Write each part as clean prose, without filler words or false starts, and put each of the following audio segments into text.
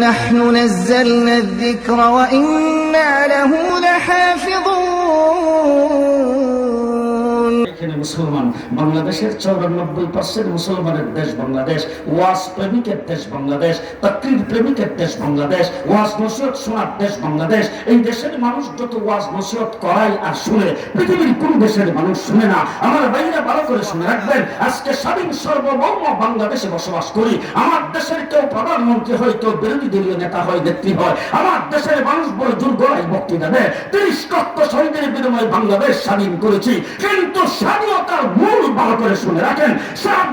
نحن نزلنا الذكر وإنا له لحافظون. এখানে মুসলমান, বাংলাদেশের 94% মুসলমানের দেশ বাংলাদেশ, ওয়াজ প্রেমিকের দেশ বাংলাদেশ, তাকরীর প্রেমিকের দেশ বাংলাদেশ, ওয়াজ নসিহত শোনার দেশ বাংলাদেশ। এই দেশের মানুষ যত ওয়াজ নসিহত করায় আর শুনে, পৃথিবীর কোন দেশের মানুষ শুনে না। আমার ভাইরা ভালো করে শুনে রাখবেন, আজকে স্বাধীন সার্বভৌম বাংলাদেশে বসবাস করি। আমার দেশের কেউ প্রধানমন্ত্রী হয়, কেউ বিরোধী দলীয় নেতা হয়, নেত্রী হয়। আমার দেশের মানুষ বড় জোর গলায় বক্তৃতা দেয়, 30 লক্ষ শহীদের বিনিময়ে বাংলাদেশ স্বাধীন করেছি। কিন্তু স্বাধীনতার মূল ভালো করে শুনে রাখেন,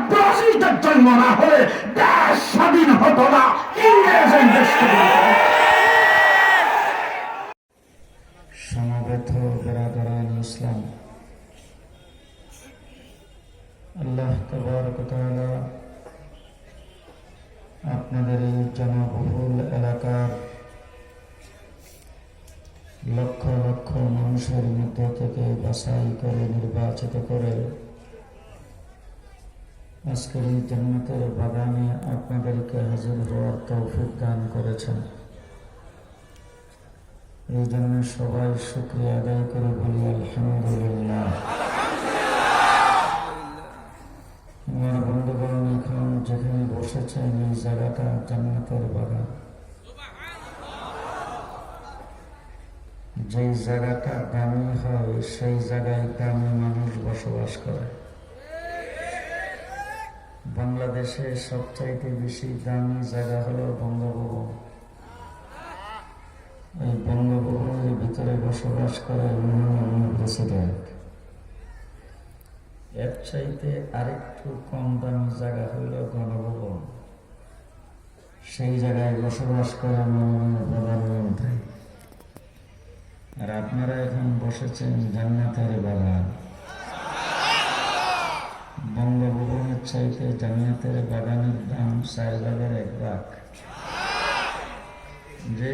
ব্রাজিলের জন্ম না হলে দেশ স্বাধীন হতো না। ইংরেজ এই দেশকে সমবেত বেরাদারান ইসলাম, আল্লাহ তাবারক ওয়া তাআলা আপনাদের এই জনবহুল এলাকার লক্ষ লক্ষ মানুষের মধ্যে থেকে বাছাই করে নির্বাচিত করে আজকের এই জান্নাতের বাগানে আপনাদেরকে হাজির হওয়ার তৌফিক দান করেছেন। এই জন্য সবাই শুকরিয়া আদায় করে বলি আলহামদুলিল্লাহ। আমার বন্ধুগণ, এখন যেখানে বসেছেন এই জায়গাটা জান্নাতের বাগান। যেই জায়গাটা দামি হয় সেই জায়গায় দামি মানুষ বসবাস করে। বাংলাদেশে সবচাইতে বেশি দামি জায়গা হলো বঙ্গভবন। এই বঙ্গভবনের ভিতরে বসবাস করে মাননীয় প্রেসিডেন্ট। এর চাইতে আরেকটু কম দামি জায়গা হইল গণভবন। সেই জায়গায় বসবাস করে মাননীয় প্রধানমন্ত্রী। আর আপনারা এখন বসেছেন জান্নাতের বাগান। বঙ্গভবনের চাইতে জান্নাতের বাগানের দাম 4 ভাগের 1 ভাগ। যে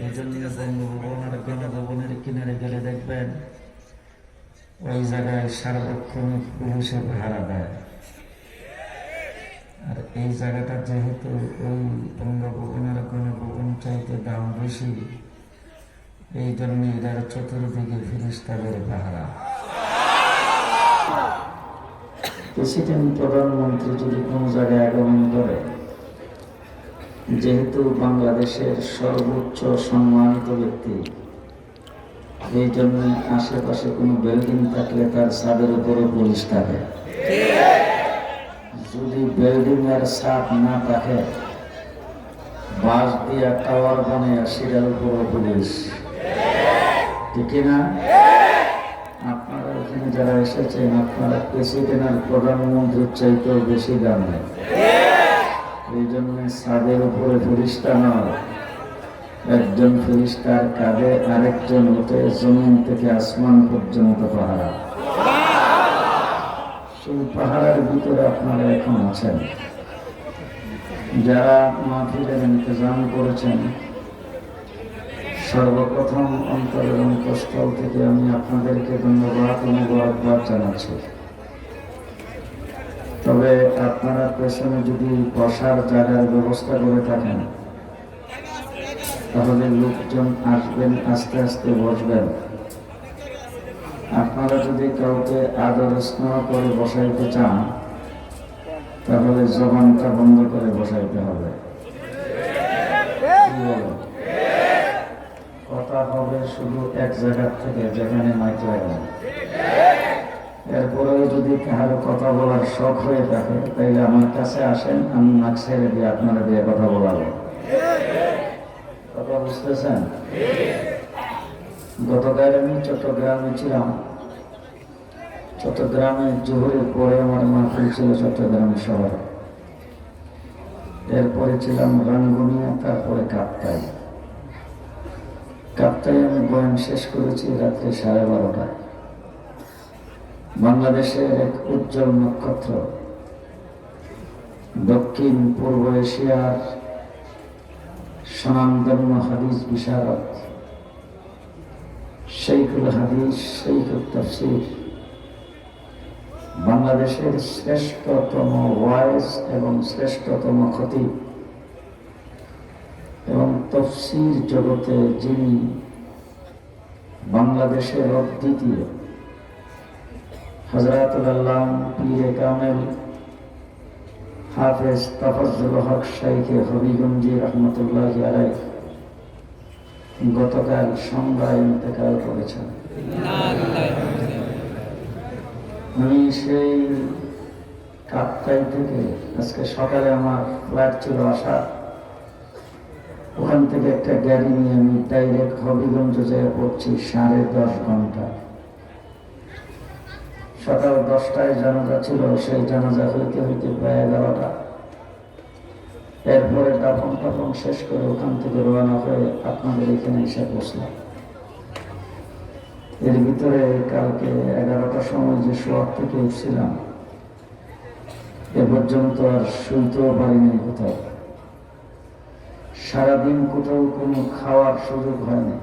এই জন্য বঙ্গভবন আর গণভবনের কিনারে গেলে দেখবেন ওই জায়গায় সার্বক্ষণিক পুলিশে ভাড়া দেয়। আর এই জায়গাটা যেহেতু ওই বঙ্গভবনের গণভবন চাইতে দাম বেশি, এই জন্য এটার চতুর্দিকে ফেরেশতাদের পাহারা। প্রেসিডেন্ট প্রধানমন্ত্রী যদি কোনো জায়গায় আগমন করে, যেহেতু বাংলাদেশের সর্বোচ্চ সম্মানিত ব্যক্তি, এই জন্য আশেপাশে কোনো বিল্ডিং থাকলে তার ছাদের উপরে পুলিশ থাকে। যদি বিল্ডিং এর ছাদ না থাকে, বাঁশ দিয়া টাওয়ার বানিয়ে সেটার উপরে পুলিশ। ঠিক না? আপনারা এখানে যারা এসেছেন, আপনারা প্রেসিডেন্ট আর প্রধানমন্ত্রীর চাইতেও বেশি দামি। এই জন্য ছাদের উপরে ফেরেশতা নয়, একজন ফেরেশতার কাঁধে আরেকজন উঠে জমিন থেকে আসমান পর্যন্ত পাহারা। সেই পাহাড়ের ভিতরে আপনারা এখন আছেন। যারা মাহফিলের ইন্তজাম করেছেন, সর্বপ্রথম অন্তরের অন্তঃস্থল থেকে আমি আপনাদেরকে ধন্যবাদ ও মোবারকবাদ জানাচ্ছি। তবে আপনারা পেছনে যদি বসার জায়গার ব্যবস্থা করে থাকেন, তাহলে লোকজন আসবেন, আস্তে আস্তে বসবেন। আপনারা যদি কাউকে আদর স্নেহ করে বসাইতে চান, তাহলে জবানটা বন্ধ করে বসাইতে হবে। কথা হবে শুধু এক জায়গা থেকে, যেখানে মাইক লাগে। এরপরেও যদি কারো কথা বলার শখ হয়ে থাকে, তাইলে আমার কাছে আসেন, আমি মাইক ছেড়ে দিয়ে আপনারা দিয়ে কথা বলাবো। কথা বুঝতেছেন? গতকাল আমি চট্টগ্রামে ছিলাম। চট্টগ্রামে জোহরের পরে আমার মাহফিল ছিল চট্টগ্রাম শহরে। এরপরে ছিলাম রাঙ্গুনিয়া, তারপরে কাপ্তাই। কাপ্তাই আমি বয়ান শেষ করেছি রাত্রে 12:30টায়। বাংলাদেশের এক উজ্জ্বল নক্ষত্র, দক্ষিণ পূর্ব এশিয়ার স্বনামধন্য হাদিস বিশারদ, শাইখুল হাদিস, শাইখুল তাফসীর, বাংলাদেশের শ্রেষ্ঠতম ওয়াইজ এবং শ্রেষ্ঠতম খতিব এবং তফসির জগতে যিনি বাংলাদেশের অদ্বিতীয় হযরতুল আল্লাম পীরে কামেল হাফেজ তাফাজ্জুল হক শাইখে হবিগঞ্জি রহমতুল্লাহি আলাইহি গতকাল সন্ধ্যায় ইন্তেকাল করেছেন। আমি সেই কাপ্তাই থেকে আজকে সকালে আমার ফ্লাইট ছিল আসা, ওখান থেকে একটা গাড়ি নিয়ে আমি ডাইরেক্ট হবিগঞ্জ যেয়ে পড়ছি 10.5 ঘন্টা। সকাল 10টায় জানাজা ছিল, সেই জানাজা হইতে হইতে প্রায় 11টা। এরপরে দাফন টাফন শেষ করে ওখান থেকে রওনা হয়ে আপনাদের এখানে এসে বসলাম। এর ভিতরে কালকে 11টার সময় যে শোয়ার থেকে উঠছিলাম এ পর্যন্ত আর শুনতেও পারিনি কোথাও। সারাদিন কোথাও কোনো খাওয়ার সুযোগ হয়নি।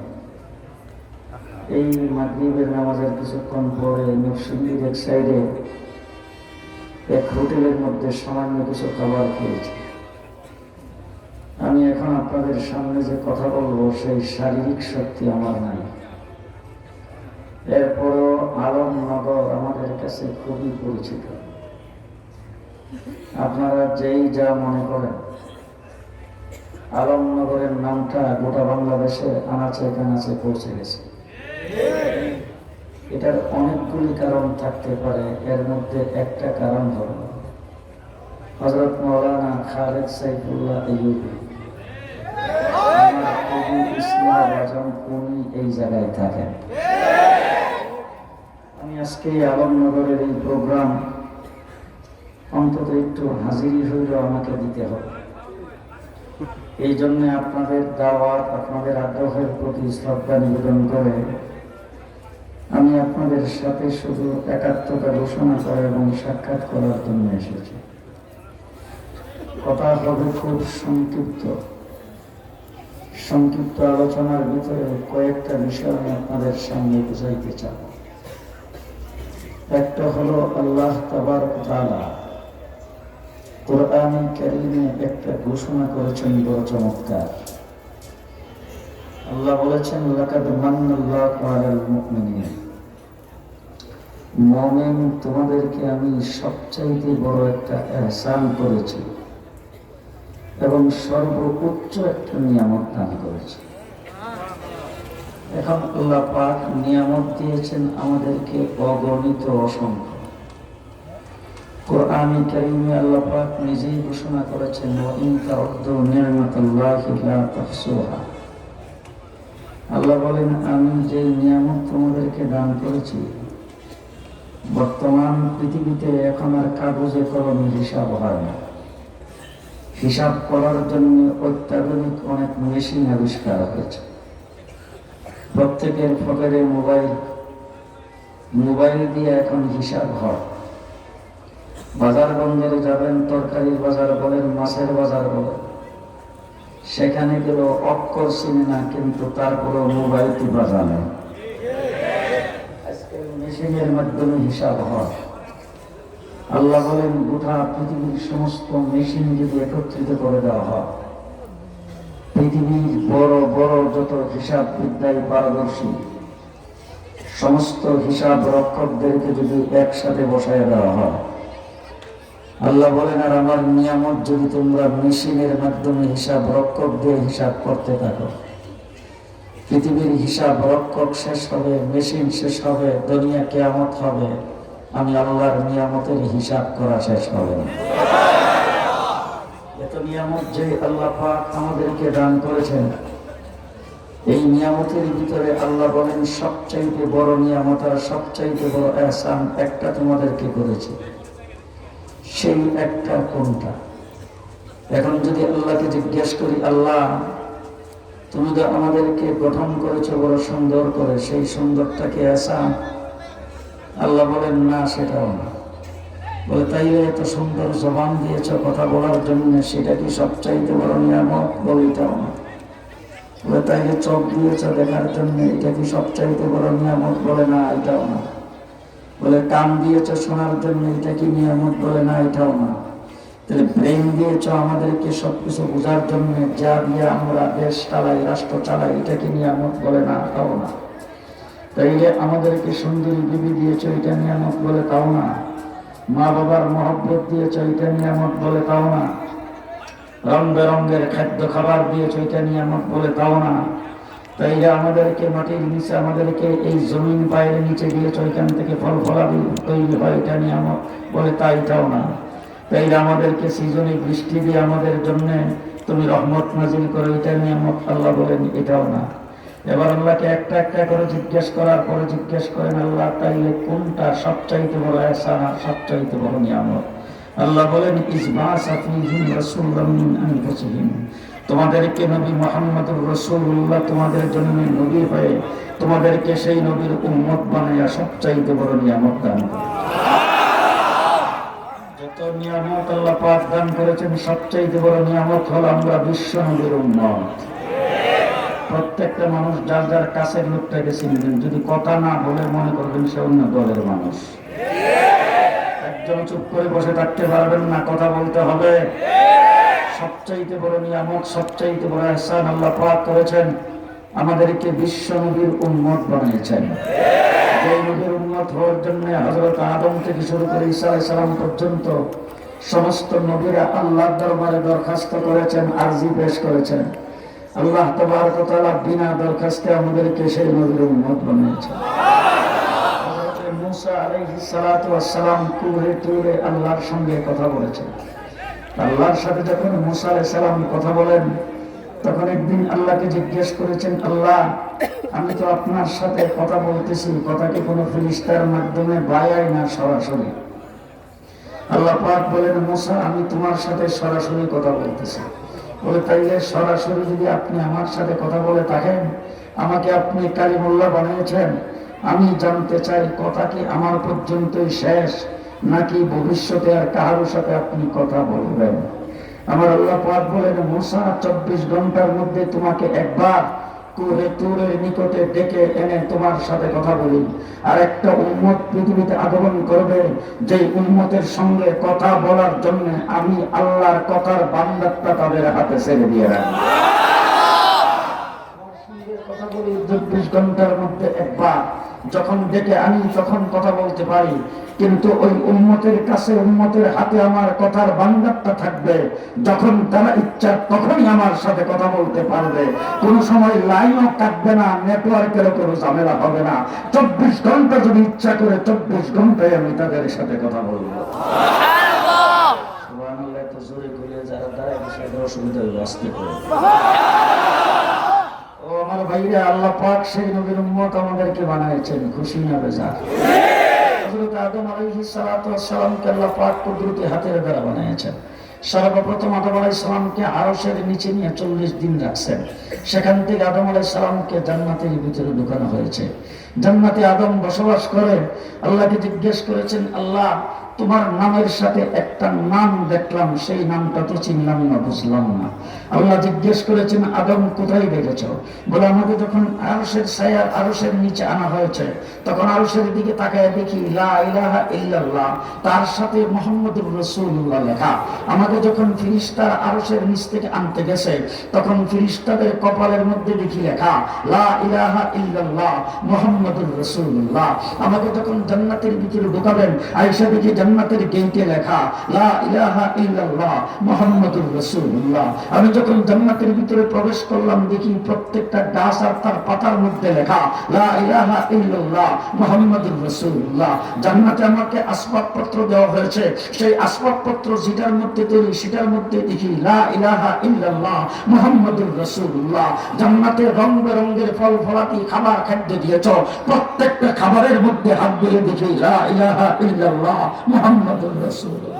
এই মাগরিবের নামাজের কিছুক্ষণ পরে নরসিংদীর এক সাইডে এক হোটেলের মধ্যে সামান্য কিছু খাবার খেয়েছি। আমি এখন আপনাদের সামনে যে কথা বলবো সেই শারীরিক শক্তি আমার নাই। এরপরও আলমনগর আমাদের কাছে খুবই পরিচিত। আপনারা যেই যা মনে করেন, আলমনগরের নামটা গোটা বাংলাদেশে আনাচে কানাচে পৌঁছে গেছে। এটার অনেকগুলি কারণ থাকতে পারে, এর মধ্যে একটা কারণ হল হযরত মাওলানা খালেদ সাইফুল্লাহ আইয়ুবী। উনি এই জায়গায় থাকেন। আমি আজকে আলমনগরের এই প্রোগ্রাম অন্তত একটু হাজিরি হইলেও আমাকে দিতে হবে। এই জন্য আপনাদের দাওয়াত, আপনাদের আগ্রহের প্রতি শ্রদ্ধা নিবেদন করে আমি আপনাদের সাথে শুধু একাত্মতা ঘোষণা করা এবং সাক্ষাৎ করার জন্য এসেছি। কথা হবে খুব সংক্ষিপ্ত আলোচনার ভিতরে কয়েকটা বিষয় আমি আপনাদের সামনে বুঝাইতে চাই। একটা হলো আল্লাহ তাবারক ওয়া তাআলা কোরআন কারীমে একটা ঘোষণা করেছেন বড় চমৎকার। আল্লাহ বলেছেন লাকাদ মান্নাল্লাহু আলাল মুমিনিন, মুমিন তোমাদেরকে আমি সবচাইতে বড় একটা ইহসান করেছি এবং সর্বোচ্চ একটা নিয়ামত দান করেছি। এখন আল্লাহ পাক নিয়ামত দিয়েছেন আমাদেরকে অগণিত, অসংখ্য। কোরআনে কারীমে আল্লাহ পাক নিজেই ঘোষণা করেছেন ওয়া ইন তাউদ্দু নি'মাতাল্লাহি লা তুহসুহা। আল্লাহ বলেন আমি যে নিয়ামত তোমাদেরকে দান করেছি, বর্তমান পৃথিবীতে এখন আর কাগজে কলমে হিসাব হয় না। হিসাব করার জন্য অত্যাধুনিক অনেক মেশিন আবিষ্কার হয়েছে। প্রত্যেকের পকেটে মোবাইল দিয়ে এখন হিসাব হয়। বাজার বন্দরে যাবেন, তরকারির বাজার বলেন, মাছের বাজার বলেন, সেখানে গেল অক্ষর চিনে না, কিন্তু তারপরেও মোবাইল টিপা জানে। আজকাল মেশিনের মাধ্যমে হিসাব হয়। আল্লাহ বলেন গোটা পৃথিবীর সমস্ত মেশিন যদি একত্রিত করে দেওয়া হয়, পৃথিবীর বড় বড় যত হিসাব বিদ্যায় পারদর্শী সমস্ত হিসাব রক্ষকদেরকে যদি একসাথে বসায় দেওয়া হয়, আল্লাহ বলেন আর আমার নিয়ামত যদি তোমরা মেশিনের মাধ্যমে হিসাব রক্ষক দিয়ে হিসাব করতে থাকো, পৃথিবীর হিসাব রক্ষক শেষ হবে, মেশিন শেষ হবে, দুনিয়া কিয়ামত হবে, আমি আল্লাহর নিয়ামতের হিসাব করা শেষ হবে না। এত নিয়ামত যে আল্লাহ পাক আমাদেরকে দান করেছেন, এই নিয়ামতের ভিতরে আল্লাহ বলেন সবচাইতে বড় নিয়ামত আর সবচাইতে বড় ইহসান একটা তোমাদেরকে করেছে। সেই একটা কোনটা? এখন যদি আল্লাহকে জিজ্ঞেস করি, আল্লাহ তুমি তো আমাদেরকে গঠন করেছো বড় সুন্দর করে, সেই সুন্দরটাকে ইহসান? আল্লাহ বলেন না, সেটাও না। বলে তাইলে এত সুন্দর জবান দিয়েছ কথা বলার জন্য, সেটা কি সবচাইতে বড় নিয়ামত? বলে এটাও না। বলে তাইলে চোখ দিয়েছ দেখার জন্য, এটা কি সবচাইতে বড় নিয়ামত? বলে না, এটাও না। বলে কান দিয়েছ শোনার জন্য, এটা কি নিয়ামত? বলে না, এটাও না। তাহলে ব্রেন দিয়েছ আমাদেরকে সবকিছু বোঝার জন্য, যা দিয়ে আমরা দেশ চালাই, রাষ্ট্র চালাই, এটা কি নিয়ামত? বলে না, তাও না। তাইলে আমাদেরকে সুন্দরী বিবি দিয়েছ, এটা নিয়ামত? বলে তাও না। মা বাবার মহব্বত দিয়েছ, এটা নিয়ামত? বলে তাও না। রং বেরঙ্গের খাদ্য খাবার দিয়েছ, এটা নিয়ামত? বলে তাও না। তাইলে আমাদেরকে মাটির নিচে, আমাদেরকে এই জমিন পায়ের নিচে দিয়েছ, ওইখান থেকে ফল ফলাদি তৈরি হয়, এটা নিয়ামত? বলে তা, এটাও না। তাইলে আমাদেরকে সৃজনী বৃষ্টি দিয়ে আমাদের জন্য তুমি রহমত নাজিল করো, এটা নিয়ামত? আল্লাহ বলেন এটাও না। এবার আল্লাহকে একটা একটা করে জিজ্ঞেস করার পরে জিজ্ঞেস করেন, আল্লাহ তাইলে কোনটা সবচাইতে বড় এহসান আর সবচাইতে বড় নিয়ামত? আল্লাহ বলেন, ইসবাসা ফীহিম রাসূলুম মিন আনফুসিহিম, তোমাদেরকে নবী মুহাম্মদুর রাসূলুল্লাহ তোমাদের জন্য নবী হয়ে তোমাদেরকে সেই নবীর উম্মত বানাইয়া সবচাইতে বড় নিয়ামত দান করে। যত নিয়ামত আল্লাহ পাক দান করেছেন, সবচাইতে বড় নিয়ামত হলো আমরা বিশ্ব নবীর উম্মত। প্রত্যেকটা মানুষ যার যার কাছের লোকটাকে চিনবেন, যদি কথা না বলে মনে করবেন সে অন্য দলের মানুষ। একজন চুপ করে বসে থাকতে পারবেন না, কথা বলতে হবে। সবচাইতে বড় নিয়ামত, সবচাইতে বড় ইহসান আল্লাহ পাক করেছেন, আমাদেরকে বিশ্ব নবীর উম্মত বানিয়েছেন। এই নবীর উম্মত হওয়ার জন্য হযরত আদম থেকে শুরু করে ঈসা আলাইহিস সালাম পর্যন্ত সমস্ত নবীরা আল্লাহর দরবারে দরখাস্ত করেছেন, আরজি পেশ করেছেন। আল্লাহ তাবারক ওয়া তাআলা বিনা দরখাস্তে আমাদেরকে সেই নবীর উম্মত বানিয়েছেন। হযরত মূসা আলাইহিস সালাতু ওয়াস সালাম কুহে তুরে আল্লাহর সঙ্গে কথা বলেছেন। আল্লাহর সাথে যখন মূসা আলাইহিস সালাম কথা বলেন, তখন একদিন আল্লাহকে জিজ্ঞেস করেছেন, আল্লাহ আমি তো আপনার সাথে কথা বলতেছি, কথা কি কোনো ফেরেশতার মাধ্যমে বায়াই না সরাসরি? আল্লাহ পাক বলেন, মূসা আমি তোমার সাথে সরাসরি কথা বলতেছি। বলে তাইলে সরাসরি যদি আপনি আমার সাথে কথা বলে থাকেন, আমাকে আপনি কালিমুল্লাহ বানিয়েছেন, আমি জানতে চাই কথা কি আমার পর্যন্তই শেষ, নাকি ভবিষ্যতে আর কারোর সাথে আপনি কথা বলবেন? আমার আল্লাহ পাক বলেন, মূসা 24 ঘন্টার মধ্যে তোমাকে একবার কুহে তুরের নিকটে ডেকে এনে তোমার সাথে কথা বলি। আর একটা উম্মত পৃথিবীতে আগমন করবে, যে উম্মতের সঙ্গে কথা বলার জন্য আমি আল্লাহর কথার বান্দাতটা তাদের হাতে ছেড়ে দিয়ে রাখি। কথা বলি 24 ঘন্টার মধ্যে একবার, যখন ডেকে আনি তখন কথা বলতে পারি, কিন্তু ওই উম্মতের কাছে, উম্মতের হাতে আমার কথার বান্দাতটা থাকবে। যখন তারা ইচ্ছা তখনই আমার সাথে কথা বলতে পারবে। কোন সময় লাইনও কাটবে না, নেটওয়ার্কেরও কোনো ঝামেলা হবে না। 24 ঘন্টা যদি ইচ্ছা করে 24 ঘন্টায় আমি তাদের সাথে কথা বলবো। সুবহানাল্লাহ। তো জোরে করে যারা দাঁড়ায় বসে অসুবিধা হলে আসতে করে। ও আমার ভাইরা, আল্লাহ পাক সেই নবীর উম্মত আমাদেরকে বানাইছেন, খুশি না বেজার? হযরত আদম আলাইহিস সালাতু ওয়াস সালামকে আল্লাহ পাক কুদরতি হাতের দ্বারা বানিয়েছেন। সর্বপ্রথম আদম আলাইহিস সালামকে আরশের নিচে নিয়ে 40 দিন রাখছেন। সেখান থেকে আদম আলাইহিস সালামকে জান্নাতের ভিতরে ঢোকানো হয়েছে। জান্নাতে আদম বসবাস করে আল্লাহকে জিজ্ঞেস করেছেন, আল্লাহ তোমার নামের সাথে একটা নাম দেখলাম, সেই নামটা তো চিনলাম না, বুঝলাম না। আল্লাহ জিজ্ঞেস করেছেন, আদম কোথায় দেখেছ? বলে আমাকে যখন আরশের ছায়া, আরশের নিচে আনা হয়েছে, তখন আরশের দিকে তাকায় দেখি লা ইলাহা ইল্লাল্লাহ, তার সাথে মুহাম্মদুর রাসূলুল্লাহ লেখা। আমাকে যখন ফেরেশতারা আরশের নিচ থেকে আনতে গেছে, তখন ফেরেশতাদের কপালের মধ্যে দেখি লেখা লা ইলাহা ইল্লাল্লাহ মুহাম্মদুর রাসূলুল্লাহ। আমাকে যখন জান্নাতের ভিতরে ঢোকাবেন, আয়েশা দেখি জান্নাতের গেটে লেখা লা ইলাহা ইল্লাল্লাহ মুহাম্মাদুর রাসূলুল্লাহ। আমি যখন জান্নাতের ভিতরে প্রবেশ করলাম, দেখি প্রত্যেকটা গাছ আর তার পাতার মধ্যে লেখা লা ইলাহা ইল্লাল্লাহ মুহাম্মাদুর রাসূলুল্লাহ। জান্নাতে আমাকে আসবাবপত্র দেওয়া হয়েছে, সেই আসবাবপত্র যেটার মধ্যে তৈরি সেটার মধ্যে দেখি লা ইলাহা ইল্লাল্লাহ মুহাম্মাদুর রাসূলুল্লাহ। জান্নাতে রং বেরঙের ফল ফলাতি খাবার খাদ্য দিয়েছ, প্রত্যেকটা খাবারের মধ্যে হাত দিয়ে দেখি লা ইলাহা ইল্লাল্লাহ মুহাম্মাদুর রাসূলুল্লাহ।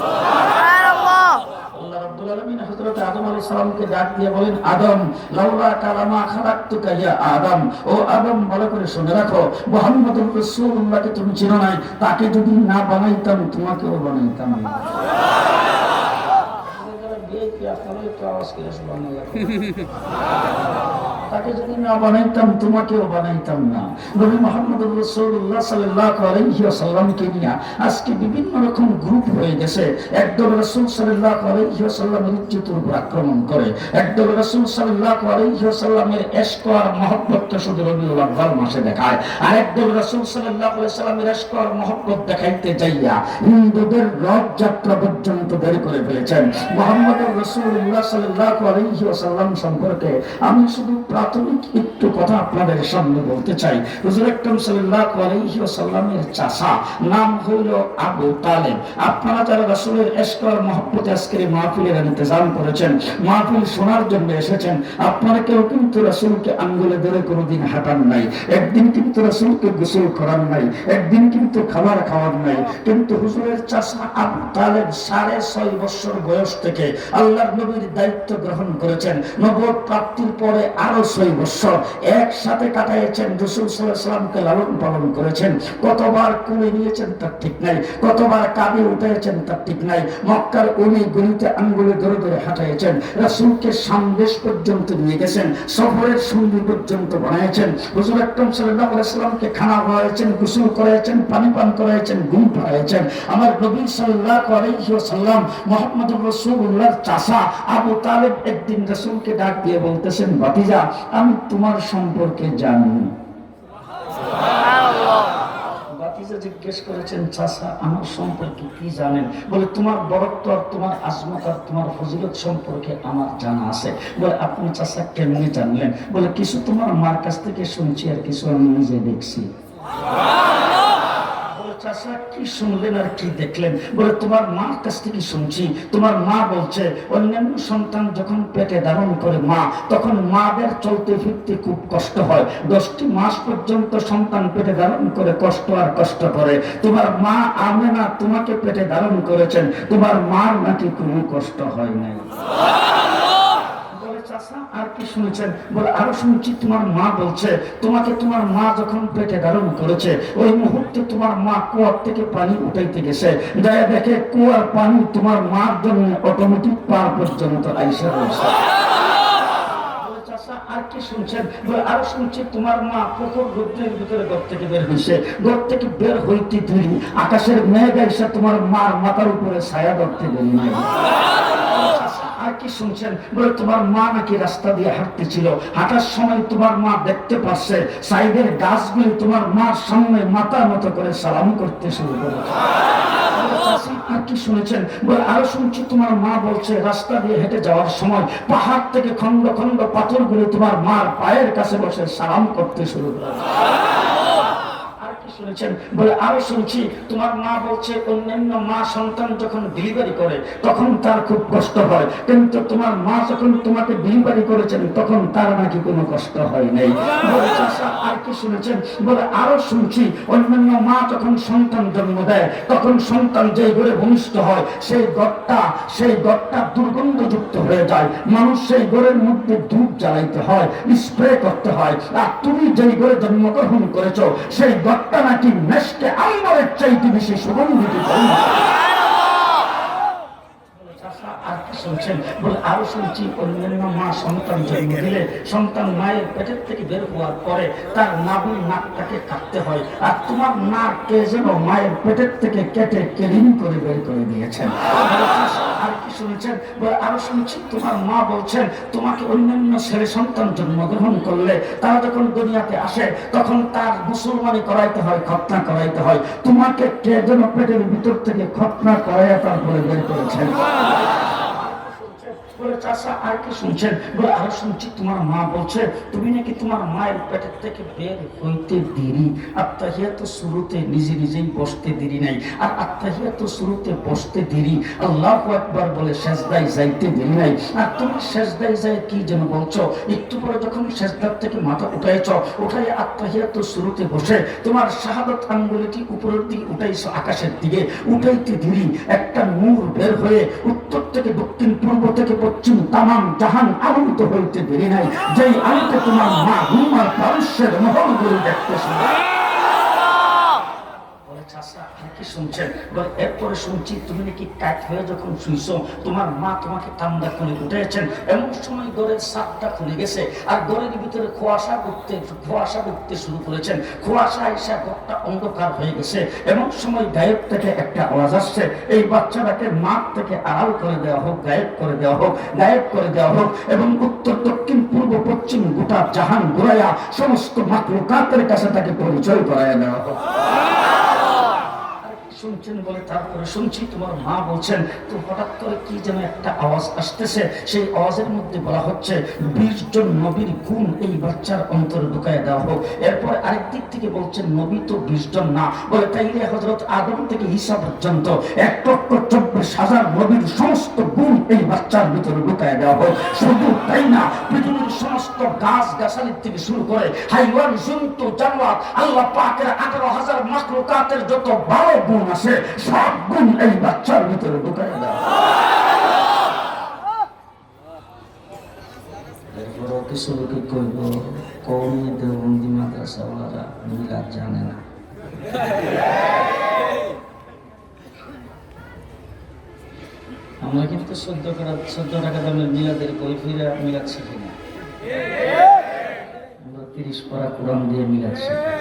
সুবহানাল্লাহ। আল্লাহ রাব্বুল আলামিন হযরত আদম আলাইহিস সালামকে ডাক দিয়ে বলেন, আদম লাউলা কালামা খালাকতুকা ইয়া আদম, ও আদম ভালো করে শুনে রাখো, মুহাম্মাদুর রাসূলুল্লাহকে তুমি চিনো নাই, তাকে যদি না বানাইতাম তোমাকেও বানাইতাম না। সুবহানাল্লাহ। আপনারা একটু আওয়াজ করে সুবহানাল্লাহ। তাকে যদি না বানাইতাম তোমাকেও বানাইতাম না। নবী মুহাম্মদ রাসূলুল্লাহ সাল্লাল্লাহু আলাইহি ওয়াসাল্লামকে নিয়ে আজকে বিভিন্ন রকম গ্রুপ হয়ে গেছে। একদল রাসূল সাল্লাল্লাহু আলাইহি ওয়াসাল্লামের ইজ্জতের উপর আক্রমণ করে, একদল রাসূল সাল্লাল্লাহু আলাইহি ওয়াসাল্লামের ইশক আর মহব্বত শুধু রবিউল আউয়াল মাসে দেখায়, আর একদল রাসূল সাল্লাল্লাহু আলাইহি ওয়াসাল্লামের ইশক আর মহব্বত দেখাইতে যাইয়া হিন্দুদের রথ যাত্রা পর্যন্ত বের করে ফেলেছেন। মুহাম্মদুর রাসূলুল্লাহ সাল্লাল্লাহু আলাইহি ওয়াসাল্লাম সম্পর্কে আমি শুধু প্রাথমিক একটু কথা আপনাদের সামনে বলতে চাই। হুজুর আকরাম সাল্লাল্লাহু আলাইহি ওয়াসাল্লামের চাচা নাম হইল আবু তালেব। আপনারা যারা রাসূলের ইশক আর মহব্বতে আজকের মাহফিলের ইন্তজাম করেছেন, মাহফিল শোনার জন্য এসেছেন, আপনারা কেউ কিন্তু রাসূলকে আঙ্গুলে ধরে কোনোদিন হাঁটান নাই, একদিন কিন্তু রাসূলকে গোসল করান নাই, একদিন কিন্তু খাবার খাওয়ার নাই। কিন্তু হুজুরের চাচা আবু তালেব 6.5 বছর বয়স থেকে আল্লাহর নবীর দায়িত্ব গ্রহণ করেছেন। নবুয়ত প্রাপ্তির পরে আরো 6 বছর একসাথে কাটাইছেন, রাসূল সাল্লাল্লাহু আলাইহি ওয়াসাল্লামকে লালন পালন করেছেন। কতবার কোলে নিয়েছেন তার ঠিক নাই, কতবার কাঁধে উঠেছেন তার ঠিক নাই। মক্কার অলি গলিতে আঙ্গুলে ধরে ধরে হাঁটাইছেন, রাসূলকে সামদেশ পর্যন্ত নিয়ে গেছেন, সফরের সঙ্গী পর্যন্ত বানাইছেন। হুজুর আকরাম সাল্লাল্লাহু আলাইহি ওয়াসাল্লামকে খানা খাওয়াইছেন, গোসল করাইছেন, পানি পান করাইছেন, ঘুম পাড়াইছেন। আমার নবী সাল্লাল্লাহু আলাইহি ওয়াসাল্লাম মুহাম্মদুর রাসূলুল্লাহর চাচা আবু তালেব একদিন রাসূলকে ডাক দিয়ে বলতেছেন, ভাতিজা আমি তোমার সম্পর্কে জানি। ভাতিজা জিজ্ঞেস করেছেন, চাচা আমার সম্পর্কে কি জানেন? বলে তোমার বরত্ব আর তোমার আজমত আর তোমার ফজিলত সম্পর্কে আমার জানা আছে। বলে আপনি চাচা কেমনে জানলেন? বলে কিছু তোমার মার কাছ থেকে শুনছি আর কিছু আমি নিজে দেখছি। চাচা কি শুনলেন আর কি দেখলেন? বলে তোমার মার কাছ থেকে শুনছি, তোমার মা বলছে অন্যান্য সন্তান যখন পেটে ধারণ করে মা, তখন মাদের চলতে ফিরতে খুব কষ্ট হয়। 10টি মাস পর্যন্ত সন্তান পেটে ধারণ করে কষ্ট আর কষ্ট করে। তোমার মা আমেনা তোমাকে পেটে ধারণ করেছেন, তোমার মার নাকি কোনো কষ্ট হয় নাই। আর কি শুনেছেন? বলে আরো শুনছি তোমার মা বলছে তোমাকে তোমার মা যখন পেটে ধারণ করেছে ওই মুহূর্তে তোমার মা কুয়ার থেকে পানি উঠাইতে গেছে, যায় দেখে কুয়ার পানি তোমার মার জন্য অটোমেটিক পার পর্যন্ত আইসা রয়েছে। আর কি শুনছেন? বলে আরো শুনছি তোমার মা প্রখর রৌদ্রের ভিতরে ঘর থেকে বের হয়েছে, ঘর থেকে বের হইতে দেরি আকাশের মেঘ এসে তোমার মার মাথার উপরে ছায়া ধরতে দেরি নাই। আর কি শুনছেন? বলে তোমার মা নাকি রাস্তা দিয়ে হাঁটতেছিল, হাঁটার সময় তোমার মা দেখতে পাচ্ছে সাইডের গাছগুলি তোমার মার সামনে মাথার মতো করে সালাম করতে শুরু করেছে। আর কি শুনেছেন? বলে আরো শুনছি তোমার মা বলছে রাস্তা দিয়ে হেঁটে যাওয়ার সময় পাহাড় থেকে খন্ড খন্ড পাথরগুলি তোমার মার পায়ের কাছে বসে সালাম করতে শুরু করেছে। শুনেছেন? বলে আরো শুনছি তোমার মা বলছে অন্যান্য মা সন্তান যখন ডেলিভারি করে তখন তার খুব কষ্ট হয়, কিন্তু তোমার মা যখন তোমাকে ডেলিভারি করেছেন তখন তার নাকি কোনো কষ্ট হয় নাই। আর কি শুনেছেন? বলে আরো শুনছি অন্যান্য মা যখন সন্তান জন্ম দেয় তখন সন্তান যে ঘরে ভূমিষ্ঠ হয় সেই ঘরটা দুর্গন্ধযুক্ত হয়ে যায়, মানুষ সেই ঘরের মধ্যে ধূপ জ্বালাইতে হয়, স্প্রে করতে হয়। আর তুমি যেই ঘরে জন্মগ্রহণ করেছো সেই ঘরটা নাকি মেশকে আম্বরের চাইতে বেশি সুগন্ধিত। আর কি শুনছেন? বলে আরো শুনছি অন্যান্য মা সন্তান জন্ম দিলে সন্তান মায়ের পেটের থেকে বের হওয়ার পরে তার নাভির নাকটাকে কাটতে হয়, আর তোমার নাককে যেন মায়ের পেটের থেকে কেটে কেলিং করে বের করে দিয়েছেন। আর কি শুনেছেন? বলে আরো শুনছি তোমার মা বলছেন তোমাকে অন্যান্য ছেলে সন্তান জন্মগ্রহণ করলে তারা যখন দুনিয়াতে আসে তখন তার মুসলমানি করাইতে হয়, খতনা করাইতে হয়, তোমাকে কে যেন পেটের ভিতর থেকে খতনা করাইয়া তারপরে বের করেছেন। বলে চাচা আর কি শুনছেন? বলে আরো শুনছি তোমার মা বলছে তুমি নাকি তোমার মায়ের পেটের থেকে বের হইতে দেরি, আত্তাহিয়াত শুরুতে নিজে নিজেই বসতে দেরি নাই, আর আত্তাহিয়াত শুরুতে বসতে দেরি, আল্লাহু আকবার বলে সেজদায় যাইতে দেরি নাই, আর তুমি সেজদায় যাই কি যেন বলছো, একটু পরে যখন সেজদার থেকে মাথা উঠাইছো উঠাই আত্তাহিয়াত শুরুতে বসে তোমার শাহাদাত আঙ্গুলটি উপরের দিকে উঠাইছো আকাশের দিকে, উঠাইতে দেরি একটা নূর বের হয়ে উত্তর থেকে দক্ষিণ পূর্ব থেকে পশ্চিম তামাম জাহান আলোকিত হইতে দেরি নাই, যেই আলোতে তোমার মা হুমার পারস্যের মহলগুলো দেখতেছে। শুনছেন? বলে এরপরে শুনছি তুমি নাকি কাক হয়ে যখন শুইছো তোমার মা তোমাকে কান্দা করে উঠেছেন, এমন সময় ঘরের ছাদটা খুলে গেছে আর ঘরের ভিতরে কুয়াশা ঢুকতে শুরু করেছেন, কুয়াশা এসে ঘরটা অন্ধকার হয়ে গেছে। এমন সময় গায়েব থেকে একটা আওয়াজ আসছে, এই বাচ্চাটাকে মাঠ থেকে আড়াল করে দেওয়া হোক, গায়েব করে দেওয়া হোক, গায়েব করে দেওয়া হোক, এবং উত্তর দক্ষিণ পূর্ব পশ্চিম গোটা জাহান ঘুরাইয়া সমস্ত মাখলুকাতের কাছে তাকে পরিচয় করাইয়া দেওয়া হোক। শুনছেন? বলে তারপরে শুনছি তোমার মা বলছেন তো হঠাৎ করে কি যেন একটা আওয়াজ আসতেছে, সেই আওয়াজের মধ্যে বলা হচ্ছে 20 জন নবীর গুণ এই বাচ্চার অন্তরে ঢুকায় দেওয়া হোক। এরপরে আরেক দিক থেকে বলছেন নবী তো 20 জন না, বলে তাইলে হযরত আদম থেকে ঈসা পর্যন্ত 1,24,000 নবীর সমস্ত গুণ এই বাচ্চার ভিতরে ঢুকায় দেওয়া হোক। শুধু তাই না, পৃথিবীর সমস্ত গাছ গাছালির থেকে শুরু করে হাইওয়ান জন্তু জানোয়ার আল্লাহ পাকের 18,000 মাখলুকাতের যত 12 গুণ আছে সব গুণ এই বাচ্চার ভিতরে ঢুকায় দেওয়া। এরপরও কিছু লোকে কইব কওমি দেওবন্দি মাদ্রাসাওয়ালারা মিলাদ জানে না। আমরা কিন্তু 14 টাকা দামের মিলাদের বই ফিরে মিলাদ শিখি না, আমরা 30 পারা কোরআন দিয়ে মিলাদ শিখি।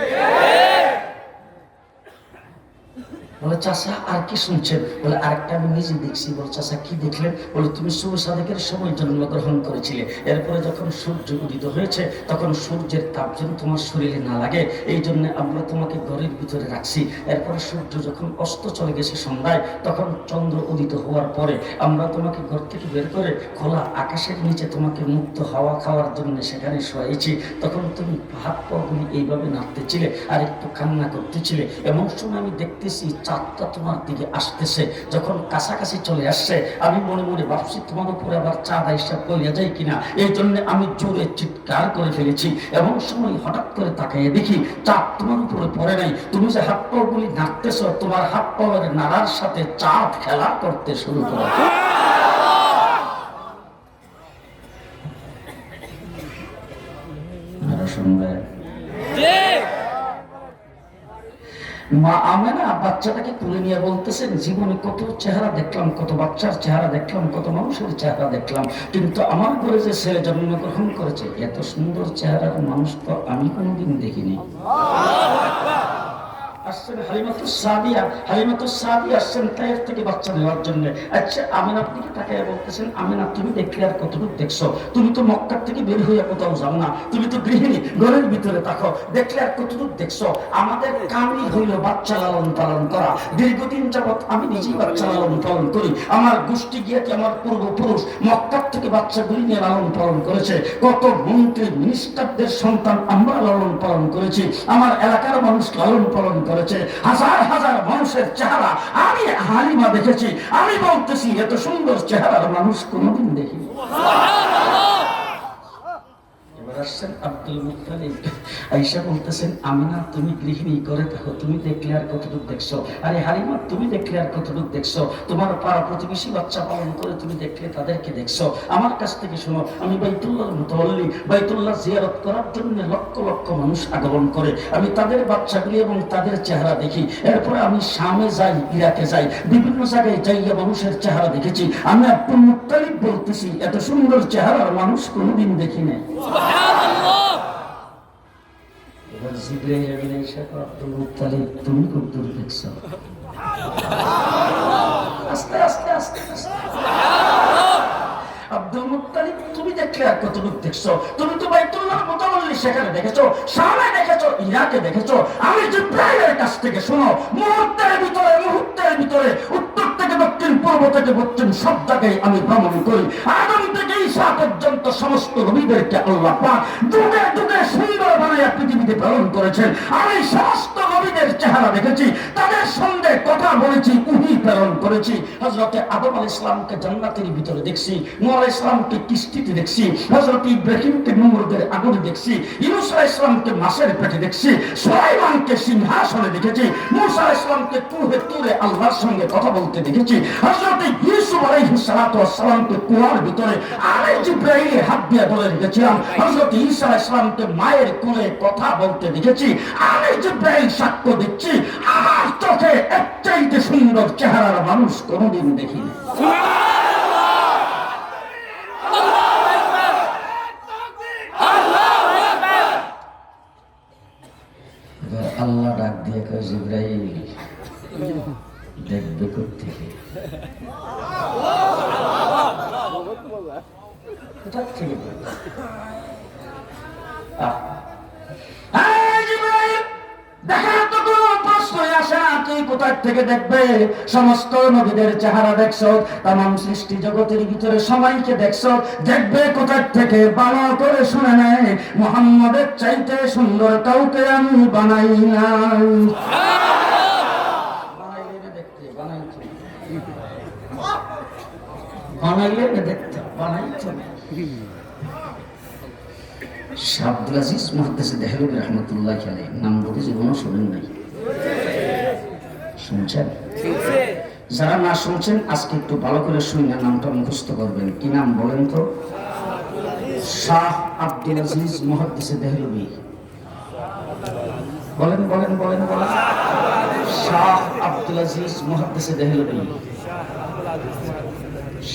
বলে চাচা আর কি শুনছেন? বলে আরেকটা আমি নিজে দেখছি। বলে চাচা কি দেখলেন? বলে তুমি শুভ সাদেকের সময় জন্মগ্রহণ করেছিলে, এরপরে যখন সূর্য উদিত হয়েছে তখন সূর্যের তাপ যেন তোমার শরীরে না লাগে এই জন্য আমরা তোমাকে ঘরের ভিতরে রাখছি। এরপরে সূর্য যখন অস্ত চলে গেছে সন্ধ্যায়, তখন চন্দ্র উদিত হওয়ার পরে আমরা তোমাকে ঘর থেকে বের করে খোলা আকাশের নিচে তোমাকে মুক্ত হাওয়া খাওয়ার জন্য সেখানে শোয়াইছি। তখন তুমি হাত পাগুলি এইভাবে নাড়তেছিলে আর একটু কান্না করতেছিলে। এমন সময় আমি দেখতেছি চাঁদটা তোমার দিকে আসতেছে। যখন কাছাকাছি চলে আসছে আমি মনে মনে ভাবছি তোমার উপরে আবার চাঁদ আইসা পড়িয়া যায় কিনা, এই জন্য আমি জোরে চিৎকার করে ফেলেছি। এমন সময় হঠাৎ করে তাকাইয়ে দেখি চাঁদ তোমার উপরে পড়ে নাই। তুমি যে হাত পা গুলি নাড়তেছ, তোমার হাত পাওয়ার নাড়ার সাথে চাঁদ খেলা করতে শুরু করে। শুনবে মা আমেনা বাচ্চাটাকে তুলে নিয়ে বলতেছেন জীবনে কত চেহারা দেখলাম, কত বাচ্চার চেহারা দেখলাম, কত মানুষের চেহারা দেখলাম, কিন্তু আমার ঘরে যে ছেলে জন্মগ্রহণ করেছে এত সুন্দর চেহারার মানুষ তো আমি কোনোদিন দেখিনি। আসছেন হালিমাতুস সাদিয়া আসছেন তায়েফ থেকে বাচ্চা নেওয়ার জন্য। আচ্ছা আমিনার দিকে তাকিয়ে বলতেছেন আমিনা তুমি দেখলে আর কতটুকু দেখছো? তুমি তো মক্কার থেকে বের হইয়া কোথাও যাও না, তুমি তো গৃহিণী, ঘরের ভিতরে থাকো, দেখলে আর কতটুকু দেখছো? আমাদের কামই হইল বাচ্চা লালন পালন করা। দীর্ঘদিন যাবৎ আমি নিজেই বাচ্চা লালন পালন করি। আমার গোষ্ঠী গিয়াকে আমার পূর্বপুরুষ মক্কার থেকে বাচ্চাগুলি নিয়ে লালন পালন করেছে। কত মন্ত্রী মিনিস্টারদের সন্তান আমরা লালন পালন করেছি, আমার এলাকার মানুষ লালন পালন করেছে। হাজার হাজার মানুষের চেহারা আমি হালিমা দেখেছি। আমি বলতেছি এত সুন্দর চেহারার মানুষ কোনোদিন দেখিনি। আসছেন আব্দুল মুত্তালিব, আয়েশা বলতেছেন আমিনা তুমি গৃহিণী করে থাকো, তুমি দেখলে আর কতটুকু দেখছো? আরে হালিমা তুমি দেখলে আর কতটুকু দেখছো? তোমার পাড়া প্রতিবেশী বাচ্চা পালন করে তুমি দেখলে তাদেরকে দেখছো। আমার কাছ থেকে শোনো, আমি বাইতুল্লাহর মুতাওয়াল্লি, বাইতুল্লাহ জিয়ারত করার জন্য লক্ষ লক্ষ মানুষ আগমন করে, আমি তাদের বাচ্চাগুলি এবং তাদের চেহারা দেখি। এরপরে আমি শামে যাই, ইরাকে যাই, বিভিন্ন জায়গায় যাইয়া মানুষের চেহারা দেখেছি। আমি আব্দুল মুত্তালিব বলতেছি এত সুন্দর চেহারার মানুষ কোনোদিন দেখি নাই। এবার জিবরাইল আলাইহিস সালাম আব্দুল মুত্তালিব তুমি খুব দূর দেখছো। আস্তে আস্তে আস্তে আব্দুল মুত্তালিব তুমি দেখলে আর কতটুকু দেখছো? তুমি তো বাইতুল্লাহর মুতাওয়াল্লি সেখানে দেখেছো, শামে দেখেছো, ইরাকে দেখেছো। আমি জিবরাইলের কাছ থেকে শোনো, মুহূর্তের ভিতরে উত্তর থেকে দক্ষিণ, পূর্ব থেকে পশ্চিম সব জায়গায় আমি ভ্রমণ করি। আদম থেকে ঈসা পর্যন্ত সমস্ত নবীদেরকে আল্লাহ পাক যুগে যুগে সুন্দর বানাইয়া পৃথিবীতে প্রেরণ করেছেন। আমি সমস্ত নবীদের চেহারা দেখেছি, তাদের সঙ্গে কথা বলেছি, উহি প্রেরণ করেছি। হযরত আদম আলাইহিস সালামকে জান্নাতের ভিতরে দেখছি, নূহ আলাইহিস সালামকে কিস্তিতে দেখছি, হযরত ইব্রাহিমকে নমরুদের আগুনে দেখছি, ইউনূস আলাইহিস সালামকে মাছের পেটে দেখছি, সুলাইমানকে সিংহাসনে দেখেছি, মূসা আলাইহিস সালামকে তুরে আল্লাহর সঙ্গে কথা বলতে দেখেছি। দেখেছি হযরত ইউসুফ আলাইহিস সালাতু ওয়াস সালামকে কুয়ার ভিতরে আরে জিবরাইল হাত দিয়ে ধরে রেখেছিলাম, হযরত ঈসা আলাইহিস সালামকে মায়ের কোলে কথা বলতে দেখেছি, আরে জিবরাইল সাক্ষ্য দিচ্ছি আমার চোখে এর চাইতে সুন্দর চেহারার মানুষ কোনোদিন দেখিনি। আল্লাহ ডাক দিয়ে কয় জিবরাইল দেখবে কোত্থেকে? কোথা থেকে দেখবে? দেখার তো কোনো প্রশ্নই আসে না, তুই কোথায় থেকে দেখবে? সমস্ত নবীদের চেহারা দেখছো, তামাম সৃষ্টি জগতের ভিতরে সবাইকে দেখছো, দেখবে কোথায় থেকে? ভালো করে শুনে নেয়, মুহাম্মদের চাইতে সুন্দর কাউকে আমি বানাই নাই। বানাইলে দেখতে বানাইতে শাহ আব্দুল আজিজ মুহাদ্দিস দেহলভী রাহমাতুল্লাহ আলাইহি নাম বলে জীবনও শোনেন নাই, শুনছেন? যারা না শুনছেন আজকে একটু ভালো করে শুনে নামটা মুখস্থ করবেন। কি নাম বলেন তো? শাহ আব্দুল আজিজ মুহাদ্দিস দেহলভী। বলেন বলেন বলেন বলেন। শাহ আব্দুল আজিজ মুহাদ্দিস দেহলভী।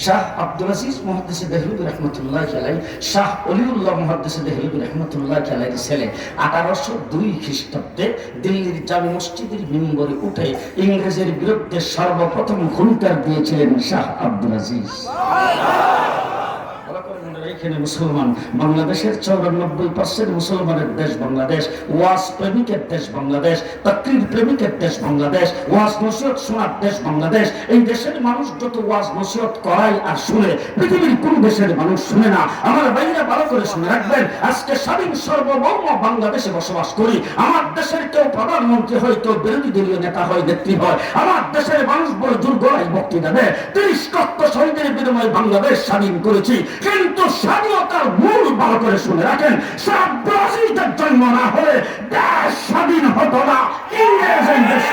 শাহ আব্দুল আজিজ মুহাদ্দিস দেহলভী রাহমাতুল্লাহ আলাইহি, শাহ ওলিউল্লাহ মুহাদ্দিস দেহলভী রাহমাতুল্লাহ আলাইহির ছেলে 1802 খ্রিস্টাব্দে দিল্লির জামে মসজিদের মিম্বরে উঠে ইংরেজের বিরুদ্ধে সর্বপ্রথম হুঙ্কার দিয়েছিলেন শাহ আব্দুল আজিজ। এখানে মুসলমান, বাংলাদেশের 94% মুসলমানের দেশ বাংলাদেশ, ওয়াজ প্রেমিকের দেশ বাংলাদেশ, তাকরীর প্রেমিকের দেশ বাংলাদেশ, ওয়াজ নসিহত শোনার দেশ বাংলাদেশ। এই দেশের মানুষ যত ওয়াজ নসিহত করায় আর শুনে, পৃথিবীর কোন দেশের মানুষ শুনে না। আমার ভাইরা ভালো করে শুনে রাখবেন, আজকে স্বাধীন সার্বভৌম বাংলাদেশে বসবাস করি। আমার দেশের কেউ প্রধানমন্ত্রী হয়, কেউ বিরোধী দলীয় নেতা হয়, নেত্রী হয়। আমার দেশের মানুষ বড় জোর গলায় বক্তৃতা দেয়, 30 লক্ষ শহীদের বিনিময়ে বাংলাদেশ স্বাধীন করেছি। কিন্তু স্বাধীনতার মূল ভালো করে শুনে রাখেন, ব্রাজিলের জন্ম না হলে দেশ স্বাধীন হতো না। ইংরেজের দেশ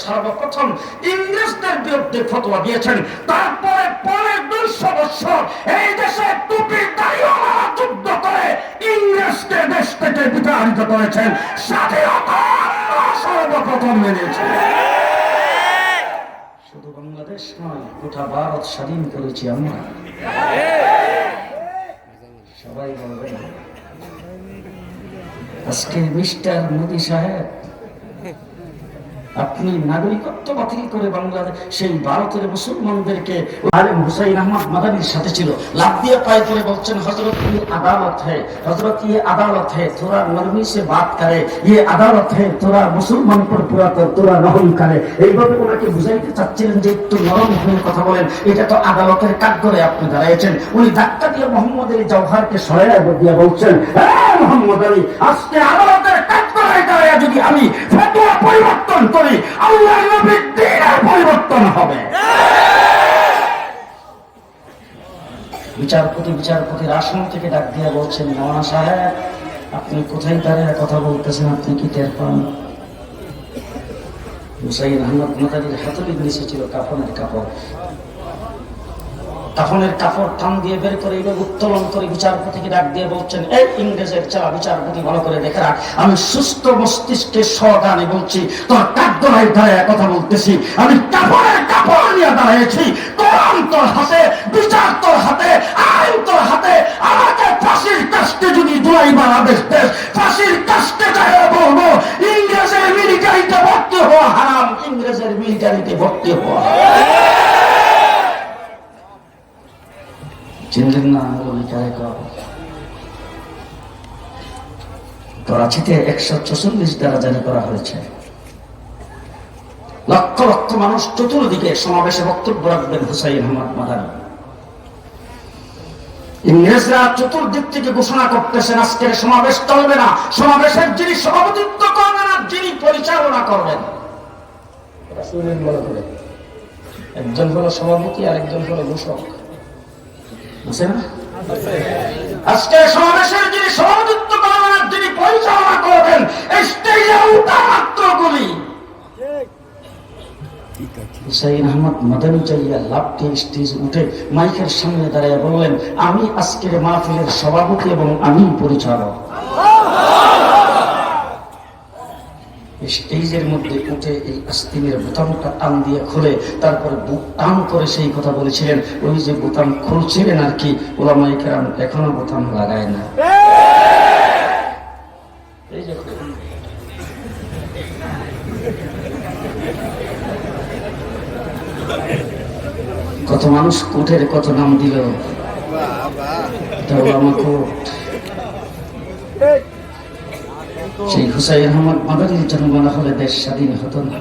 সর্বপ্রথম ইংরেজদের বিরুদ্ধে ফতোয়া দিয়েছেন। তারপরে পরের 200 বছর এই দেশে টুপি দাড়িওয়ালা যুদ্ধ করে ইংরেজকে দেশ থেকে বিতাড়িত করেছেন। স্বাধীনতা সর্বপ্রথম মেনেছেন। শুধু বাংলাদেশ নয়, গোটা ভারত স্বাধীন করেছি আমরা। সবাই বলবেন আজকে মিস্টার মোদি সাহেব, আপনি নাগরিকত্ব বাতিল করে বাংলাদেশ সেই ভারতের মুসলমানদেরকে আলেম হুসাইন আহমদ মাদানির সাথে ছিল, লাভ দিয়ে পায়ে করে বলছেন হযরত ये अदालत है, हजरत ये अदालत है, थोड़ा नरमी से बात करे, ये अदालत है, थोड़ा মুসলমান पर पूरा कर, थोड़ा रहम करे। এইভাবে ওনাকে বুঝাইতে চাচ্ছিলেন যে একটু নরম হয়ে কথা বলেন, এটা তো আদালতের কাঠগড়ে আপনি দাঁড়াইছেন। উনি ধাক্কা দিয়ে মোহাম্মদ আলী জওহারকে সরাইয়া দিয়ে বলছেন, হ্যাঁ মোহাম্মদ আলী, আজকে আদালতের কাঠগড়ায় দাঁড়াইয়া যদি আমি ফতোয়া পরিবর্তন করি, আল্লাহর নবীর দ্বীনের পরিবর্তন হবে। বিচারপতির আসন থেকে ডাক দিয়ে বলছেন, মাওলানা সাহেব, আপনি কোথায় দাঁড়িয়ে কথা বলতেছেন, আপনি কি টের পান? হুসাইন আহমদ মাদানির হাতুড়ির নিচে ছিল কাফনের কাপড়। কাফনের কাপড় টান দিয়ে বের করে এইভাবে উত্তোলন করে বিচারপতিকে ডাক দিয়ে বলছেন, এই ইংরেজের চালা বিচারপতি, ভালো করে দেখে রাখ, আমি সুস্থ মস্তিষ্কে সগানে বলছি, তোর কাঠগড়ায় দাঁড়ায় কথা বলতেছি, আমি কাপড়ের কাপড় নিয়ে দাঁড়িয়েছি, কোরআন তোর হাতে, বিচার তোর হাতে, আইন তোর হাতে। আমাকে ফাঁসির কাস্টে যদি দুয়াইবার আদেশ দেশ, ফাঁসির কাস্টে যায় বলবো ইংরেজের মিলিটারিতে ভর্তি হওয়া হারাম, ইংরেজের মিলিটারিতে ভর্তি হওয়া। চিনলেন না? করাচিতে 144 দ্বারা জারি করা হয়েছে। লক্ষ লক্ষ মানুষ চতুর্দিকে সমাবেশে বক্তব্য রাখবেন হুসাইন আহমদ মাদানি। ইংরেজরা চতুর্দিক থেকে ঘোষণা করতেছেন আজকের সমাবেশ চলবে না, সমাবেশের যিনি সভাপতিত্ব করবেন আর যিনি পরিচালনা করবেন, একজন হলো সভাপতি আর একজন হলো ঘোষক, আছে না? আজকে সমাবেশের যিনি সভাপতিত্ব করবেন, যিনি পরিচালনা করবেন, স্টেজে উঠা মাত্র গুলি হুসাইন আহমদ মাদানী চাইয়া লাভকে স্টেজে উঠে মাইকের সামনে দাঁড়িয়ে বললেন, আমি আজকের মাহফিলের সভাপতি এবং আমি পরিচালক। স্টেজের মধ্যে উঠে এই আস্তিনের বোতামটা টান দিয়ে খুলে তারপরে বুক টান করে সেই কথা বলেছিলেন। ওই যে বোতাম খুলছিলেন আর কি, ওলামায়ে কেরাম এখনো বোতাম লাগায় না। এই যে কত মানুষ কোটের কত নাম দিল, ওলামা কোট। সেই হুসাইন আহমদ মাদানীর জন্ম না হলে দেশ স্বাধীন হতো না।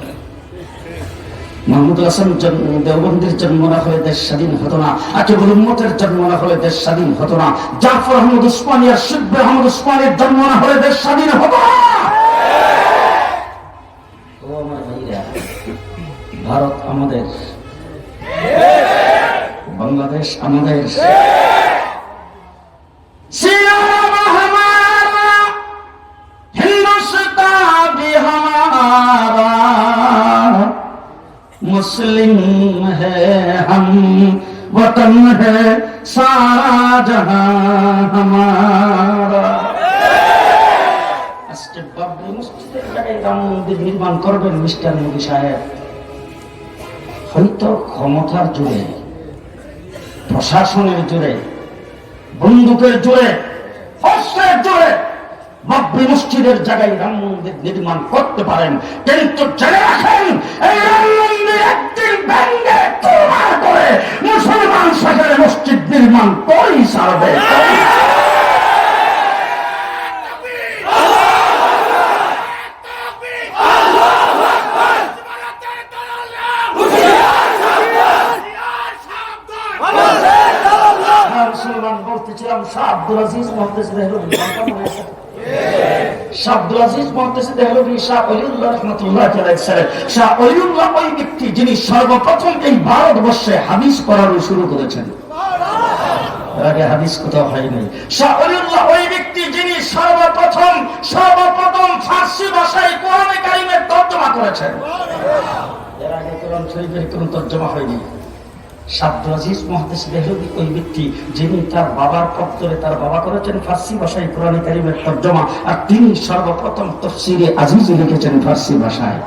মাহমুদুল হাসান দেওবন্দির জন্ম না হলে দেশ স্বাধীন হতো না। আকিবুল উম্মতের জন্ম না হলে দেশ স্বাধীন হতো না। জাফর আহমদ উসমানী আর শিববে আহমদ উসমানীর জন্ম না হলে দেশ স্বাধীন হতো না। ও আমার ভাইরা, ভারত আমাদের, বাংলাদেশ আমাদের, मुस्लिम है हम, वतन है सारा जहां हमारा। আজকে বাবরি মসজিদের জায়গায় রাম মন্দির নির্মাণ করবেন মিস্টার মোদী সাহেব, হয়তো ক্ষমতার জোরে, প্রশাসনের জোরে, বন্দুকের জোরে, অস্ত্রের জোরে বাবরি মসজিদের জায়গায় রাম মন্দির নির্মাণ করতে পারেন, কিন্তু জেনে রাখেন এই রাম মন্দির একদিন ভেঙে চুরমার করে মুসলমান শহরে মসজিদ নির্মাণ করেই ছাড়বে। মুসলমান বলতেছিলাম শাহ আব্দুল আজিজ মহতেজ দেহলভী, শাহ আব্দুল আজিজ মহতেজ দেহলভী শাহ ওলিউল্লাহ রহমাতুল্লাহ আলাইহি ছিলেন। শাহ ওলিউল্লাহ ওই ব্যক্তি যিনি সর্বপ্রথম এই ভারতবর্ষে হাদিস পড়ানো শুরু করেছেন। এর আগে হাদিস কোথাও হয়নি। শাহ ওলিউল্লাহ ওই ব্যক্তি যিনি সর্বপ্রথম ফার্সি ভাষায় কোরআনে কারিমের তর্জমা করেছেন। এর আগে কোরআন শরীফের কোনো তর্জমা হয়নি। শাহ আব্দুল আজিজ মুহাদ্দিস দেহলভী ওই ব্যক্তি যিনি তার বাবার পত্রে তার বাবা করেছেন ফার্সি ভাষায় কোরআন কারীমের তরজমা, আর তিনি সর্বপ্রথম তাফসীরে আজিজ লিখেছেন ফার্সি ভাষায়।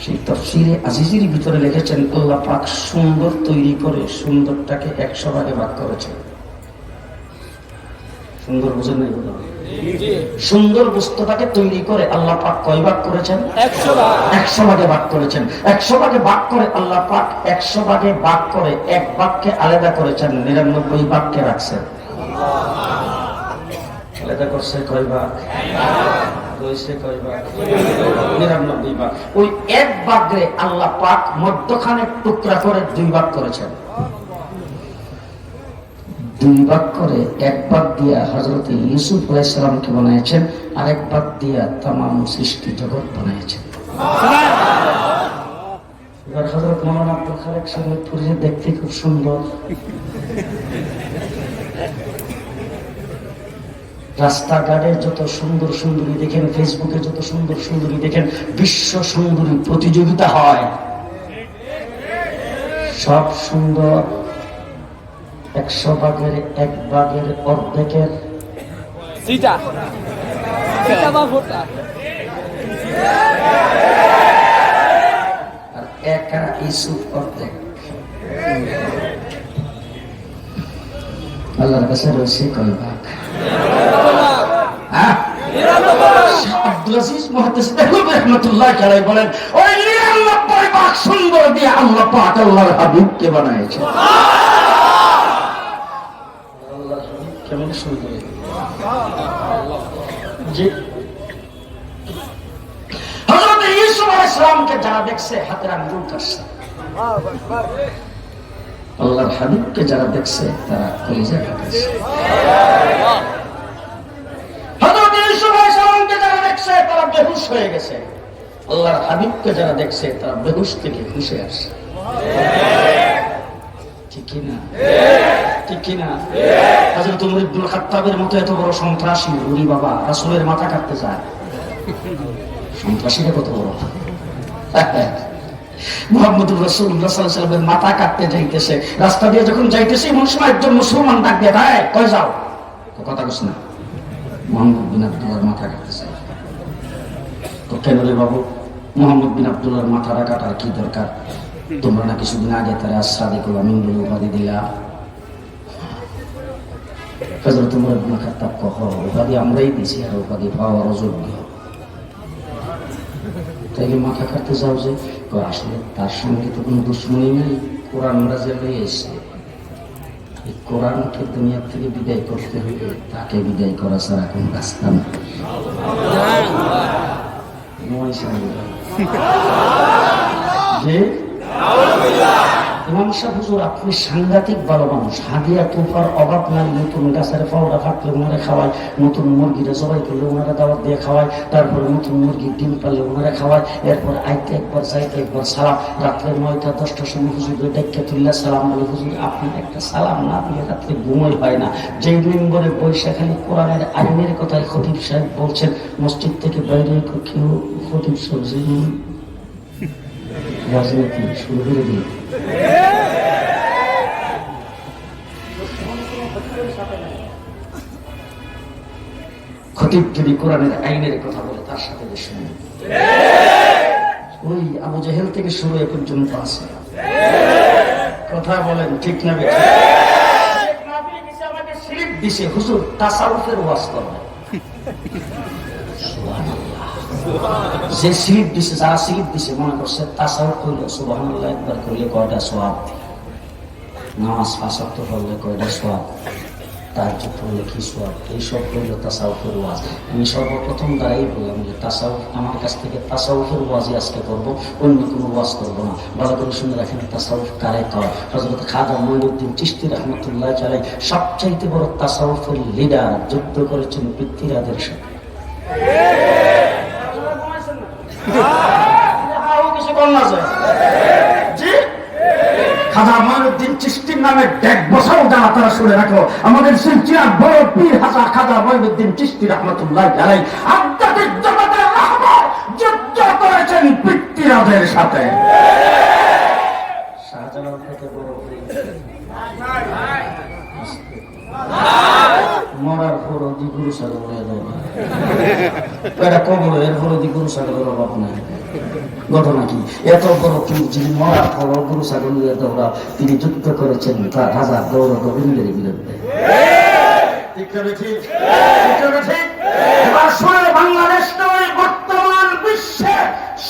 সেই তাফসীরে আজিজের ভিতরে লিখেছেন আল্লাহ পাক সুন্দর তৈরি করে সুন্দরটাকে 100 ভাগে ভাগ করেছেন। সুন্দর বুঝেন নাই? সুন্দর বস্তুটাকে তৈরি করে আল্লাহ পাক কয় ভাগ করেছেন? 100 ভাগে ভাগ করেছেন। 100 ভাগে ভাগ করে আল্লাহ পাক 100 ভাগে ভাগ করে এক ভাগকে আলাদা করেছেন, 99 ভাগকে রাখছেন। আলাদা করছে কয় ভাগ? রয়েছে কয় ভাগ? 99 ভাগ। ওই এক ভাগে আল্লাহ পাক মধ্যখানে টুকরা করে 2 ভাগ করেছেন। 2 ভাগ করে এক ভাগ দিয়া হযরত ইউসুফ আলাইহিস সালামকে বানিয়েছেন, আর এক ভাগ দিয়া तमाम সৃষ্টি জগৎ বানিয়েছেন। এবার হযরত মাওলানা আব্দুল খালেক শরীয়তপুরী দেখতে খুব সুন্দর, রাস্তাঘাটে যত সুন্দর সুন্দরী দেখেন, ফেসবুকে যত সুন্দর সুন্দরী দেখেন, বিশ্ব সুন্দরী প্রতিযোগিতা হয়, সব সুন্দর 100 ভাগের 1 ভাগের অর্ধেকের আর একা ইউসুফ অর্ধেক। আল্লাহর কাছে রয়েছে কয় ভাগ? আব্দুল আজিজ মুহাদ্দিস দেহলভী রাহমাতুল্লাহ আলাইহি বলেন, ওই 99 ভাগ সুন্দর দিয়ে আল্লাহ পাক আল্লাহর হাবিবকে বানাইছেন। কেমন সুন্দর জি। হযরত ইউসুফ আলাইহিস সালামকে যারা দেখছে হাতের আঙ্গুল কাটছে, আল্লাহর হাবিবকে যারা দেখছে তারা কলিজা কাটছে। হযরত ইউসুফ আলাইহিস সালামকে যারা দেখছে তারা বেহুশ হয়ে গেছে। আল্লাহর হাবিবকে যারা দেখছে তারা বেহুশ থেকে হুশে আসে। ঠিক কিনা? ঠিক কিনা? হযরত ওমর ইবনে খাত্তাবের মতো এত বড় সন্ত্রাসী ওরে বাবা রাসূলের মাথা কাটতে যায়। সন্ত্রাসীরা কত বড়! মুহাম্মদুর রাসূলুল্লাহ সাল্লাল্লাহু আলাইহি ওয়াসাল্লামের মাথা কাটতে যাইতেছে, রাস্তা দিয়ে যখন যাইতেছে এমন সময় একজন মুসলমান ডাক দিয়ে ভাই কই যাও? কথা কইছ না। মুহাম্মদ বিন আব্দুল্লাহর মাথা কাটতেছে। তো কেন রে বাবু মুহাম্মদ বিন আব্দুল্লাহর মাথাটা কাটার কি দরকার? তোমরা না কিছুদিন আগে তারা সাদিকুল আমিন বলে উপাধি দিলা। হযরত ওমর ইবনে খাত্তাব কহ উপাধি আমরাই দিছি আর উপাধি পাওয়ার যোগ্য। তাইলে মাথা কাটতে যাও যে? আসলে তার সঙ্গে তো কোনো দুশ্মনী নেই, কোরআন রাজে লয়ে এসে এই কোরআনকে দুনিয়া থেকে বিদায় করতে হইবে, তাকে বিদায় করা ছাড়া কোন রাস্তা নেই। যে ইমাম সাহেব হুজুর আপনি সাংঘাতিক ভালো মানুষ, হাদিয়া তোফার অভাব নাই, নতুন গাছের ফলটা ফাটলে ওনারা খাওয়ায়, নতুন মুরগিটা জবাই করলে ওনারা দাওয়াত দিয়ে খাওয়ায়, তারপরে নতুন মুরগির ডিম পারলে ওনারা খাওয়ায়, এরপর আইতে একবার যাইতে একবার সালাম, রাত্রে 9টা 10টার সময় হুজুরের ডেকে তুললে সালাম বলে। হুজুর আপনি একটা সালাম না দিয়ে রাত্রে ঘুমোই হয় না। যেই মেম্বরে বৈশা খালি কোরআনের আইনের কথায় খতিব সাহেব বলছেন, মসজিদ থেকে বাইরে কেউ খতিব সাহেব রাজনীতি শুরু করে দিন। খতিব যদি কোরআনের আইনের কথা বলে তার সাথে শুনুন। ওই আবু জেহেল থেকে শুরু এ পর্যন্ত আছে। কথা বলেন ঠিক না? আমাকে স্লিপ দিছে হুজুর তাসাউফের ওয়াজ করবে। যে স্লিপ দিছে, যারা স্লিপ দিছে মনে করছে তাসাউফ কইল সুবহানাল্লাহ একবার কইলে কয়টা সওয়াব, নামাজ 5 ওয়াক্ত পড়লে কয়টা সওয়াব, তাহাজ্জুদ পড়লে কি সওয়াব, এইসব কইল তাসাউফের ওয়াজ। আমি সর্বপ্রথম দাঁড়াই বললাম যে তাসাউফ আমার কাছ থেকে তাসাউফের ওয়াজই আজকে করবো, অন্য কোনো ওয়াজ করবো না। ভালো করে শুনে রাখেন তাসাউফ কারে কয়। হযরত খাজা মঈনুদ্দিন চিশতি রাহমাতুল্লাহ আলাইহি সবচাইতে বড় তাসাউফের লিডার, যুদ্ধ করেছেন পৃথ্বীরাজের সাথে। খাজা মঈনুদ্দিন চিশতির নামে ডেক বসাও যারা তারা শুনে রাখো, আমাদের সিলসিলার বড় পীর খাজা মঈনুদ্দিন চিশতি রাহমাতুল্লাহ আলাইহি আধ্যাত্মিক জগতের রাহবার যুদ্ধ করেছেন পৃথ্বীরাজের সাথে। শাহজালাল থেকে বড় মরার ফরদি গুরু সাগর এটা কবর, এর ফরদি গুরু সাগরের অভাব নাই। ঘটনা কি? এত বড় পীর যিনি মরার ফল গুরু সাগর দৌড়া তিনি যুদ্ধ করেছেন তার রাজা দৌড় গোবিন্দের বিরুদ্ধে। বাংলাদেশ নয়, বর্তমান বিশ্বে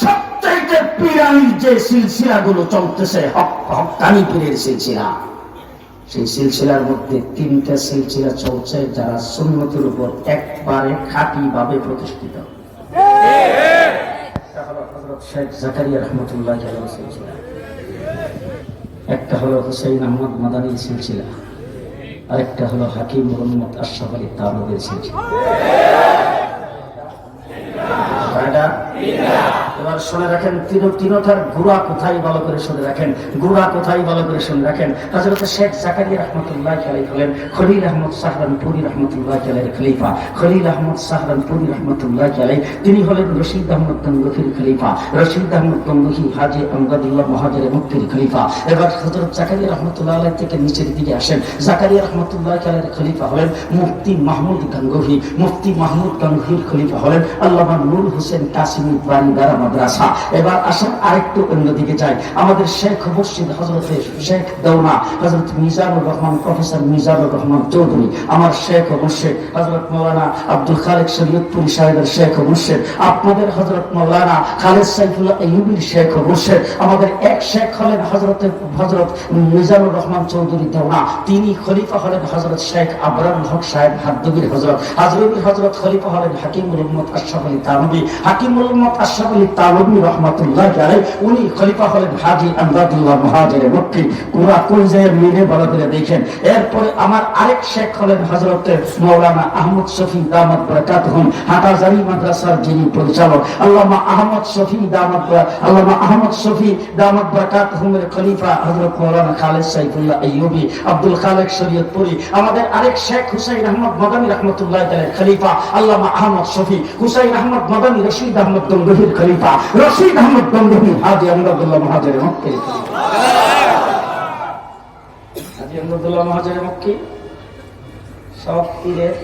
সবচাইতে পীরানির যে সিলসিলা গুলো চলতেছে হক্কানি পীরের সিলসিলা, সেই সিলসিলার মধ্যে 3টা সিলসিলা চলছে যারা সুন্নতের উপর একবারে খাঁটি ভাবে প্রতিষ্ঠিত। শেখ জাকারিয়া রহমতুল্লাহ আলাইহির সিলসিলা, একটা হলো হুসাইন আহমদ মাদানীর সিলসিলা, আরেকটা হলো হাকিম মোহাম্মদ আশরাফ আলী তানভীর সিলসিলা। এবার শুনে রাখেন তিনটার গুড়া কোথায় ভালো করে শুনে রাখেন, গুড়া কোথায় ভালো করে শুনে রাখেন। হযরত শেখ জাকারিয়া রাহমাতুল্লাহ আলাইহি হলেন খলিল আহমদ সাহরানপুরি রাহমাতুল্লাহ আলাইহির খলিফা। খলিল আহমদ সাহরানপুরি রাহমাতুল্লাহ আলাইহি তিনি হলেন রশিদ আহমদ গঙ্গোহীর খলিফা। রশিদ আহমদ গঙ্গোহী হাজী আমদাদুল্লাহ মহাজের মুফতির খলিফা। এবার হযরত জাকারিয়া রাহমাতুল্লাহ আলাইহি থেকে নিচের দিকে আসেন, জাকারিয়া রাহমাতুল্লাহ আলাইহির খলিফা হলেন মুফতি মাহমুদ গঙ্গোহী। মুফতি মাহমুদ গঙ্গোহীর খলিফা হলেন আল্লামা নূর হোসেন কাসিমি বারিদারা মাদ্রাসা। এবার আসেন আরেকটু অন্যদিকে যাই, আমাদের শেখ মুর্শিদ হযরত শেখ দৌনা হযরত মিজানুর রহমান, প্রফেসর মিজানুর রহমান চৌধুরী, আমার শেখ মুর্শিদ হযরত মাওলানা আব্দুল খালেক শরীয়তপুরী সাহেবের শেখ মুর্শিদ, আপনাদের হযরত মাওলানা খালেদ সাইফুল্লাহ আইয়ুবীর শেখ মুর্শিদ। আমাদের এক শেখ হলেন হযরত মিজানুর রহমান চৌধুরী দৌনা, তিনি খলিফা হলেন হযরত শেখ আবরারুল হক সাহেব হাদ্দবির হযরত। হাজরবির হযরত খলিফা হলেন হাকিমুল উম্মত আশরাফ আলী থানভী। হাকিমুল উম্মত আশরাফ আলী তালবী রাহমাতুল্লাহ আলাইহি উনি খলিফা হলেন হাজী আমদাদুল্লাহ মুহাজিরে মক্কি। পুরা পর্যায়ের মিলে ভালো করে দেখেন। এরপরে আমার আরেক শেখ হলেন হযরত মাওলানা আহমদ শফি দামাত বারাকাতুহুম, হাটাজারি মাদ্রাসার যিনি পরিচালক। আল্লামা আহমদ শফি দামাত বারাকাতুহুমের খলিফা হযরত মাওলানা খালেদ সাইফুল্লাহ আইয়ুবী, আব্দুল খালেক শরীয়তপুরী। আমাদের আরেক শেখ হুসাইন আহমদ মাদানী রাহমাতুল্লাহ আলাইহি খলিফা আল্লামা আহমদ শফি, হুসাইন আহমদ মাদানী রশিদ আহমদ গঙ্গোহীর খলিফা, রশিদ আহমদ গঙ্গোহী হাজী আমদাদুল্লাহ মুহাজিরে মক্কি। হাজী আমদাদুল্লাহ মুহাজিরে মক্কি সব পীরের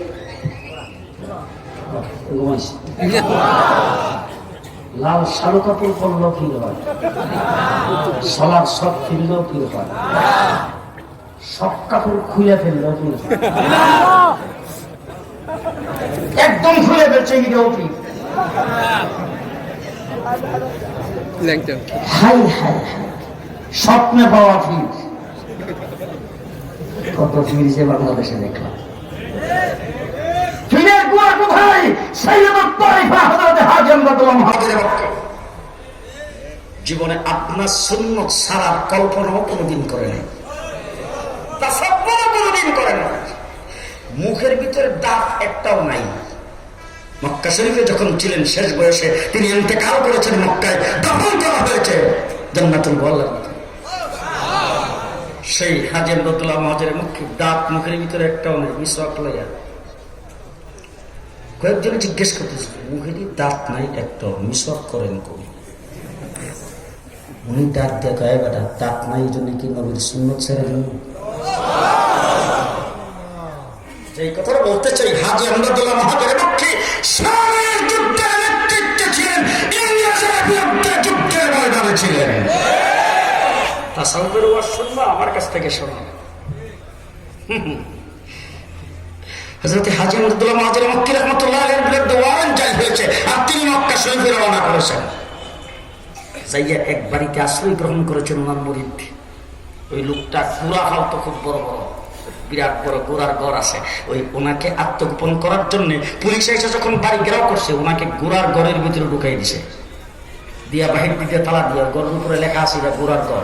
ঘুমাইছে। লাল শালু কাপড় পরলেও পীর হয়, সলার সব ফিরলেও পীর হয়, সব কাপড় খুলে ফেললেও পীর হয়, একদম খুলে ফেলছে এটাও পীর। হাই হাই হাই, স্বপ্নে পাওয়া পীর। কত পীর যে বাংলাদেশে দেখলাম। পীরের গুণা কোথায়? সাইয়্যিদুত তায়েফা হযরত হাজী আমদাদুল্লাহ মুহাজিরে মক্কি জীবনে আপনার সুন্নত ছাড়ার কল্পনাও কোনোদিন করে নাই, তাসাব্বুরও কোনোদিন করে নাই। মুখের ভিতরে দাঁত একটাও নাই। মক্কা শরীফে যখন ছিলেন শেষ বয়সে তিনি ইন্তেকাল করেছেন, মক্কায় দাফন করা হয়েছে জান্নাতুল মুআল্লার মধ্যে। সেই হাজী আমদাদুল্লাহ মুহাজিরে মক্কি দাঁত মুখের ভিতরে একটাও নেই, মিসওয়াক লইয়া কয়েকজনে জিজ্ঞেস করতেছে, মুখে দাঁত নাই একটাও, মিসওয়াক করেন কই? উনি দাঁত দিয়ে কয়ে, বেটা দাঁত নাই এই জন্য কি নবীর সুন্নত ছেড়ে দিন? যে কথাটা বলতে চাই, হাজী আমদাদুল্লাহ মুহাজিরে মক্কি শামের যুদ্ধের নেতৃত্বে ছিলেন, ইংরেজের বিরুদ্ধে যুদ্ধের ময়দানে ছিলেন। তাসাউফের ওয়াজ শুনবা, আমার কাছ থেকে শোনো। হযরত হাজী আমদাদুল্লাহ মুহাজিরে মক্কি রাহমাতুল্লাহ আলাইহির বিরুদ্ধে ওয়ারেন্ট জারি হয়েছে, আর তিনি মক্কা শরীফে রওনা করেছেন। যাইয়া এক বাড়িতে আশ্রয় গ্রহণ করেছেন ওনার মুরিদ। ওই লোকটা গুড়া খাওয়াতো, খুব বড় বড় বিরাট বড় গোড়ার ঘর আছে। ওই ওনাকে আত্মগোপন করার জন্য পুলিশ এসে যখন বাড়ি ঘেরাও করছে, ওনাকে গোড়ার ঘরের ভিতরে ঢুকাই দিছে, দিয়া বাহির দিকে তালা দিয়া, ঘরের উপরে লেখা আছে গোড়ার ঘর।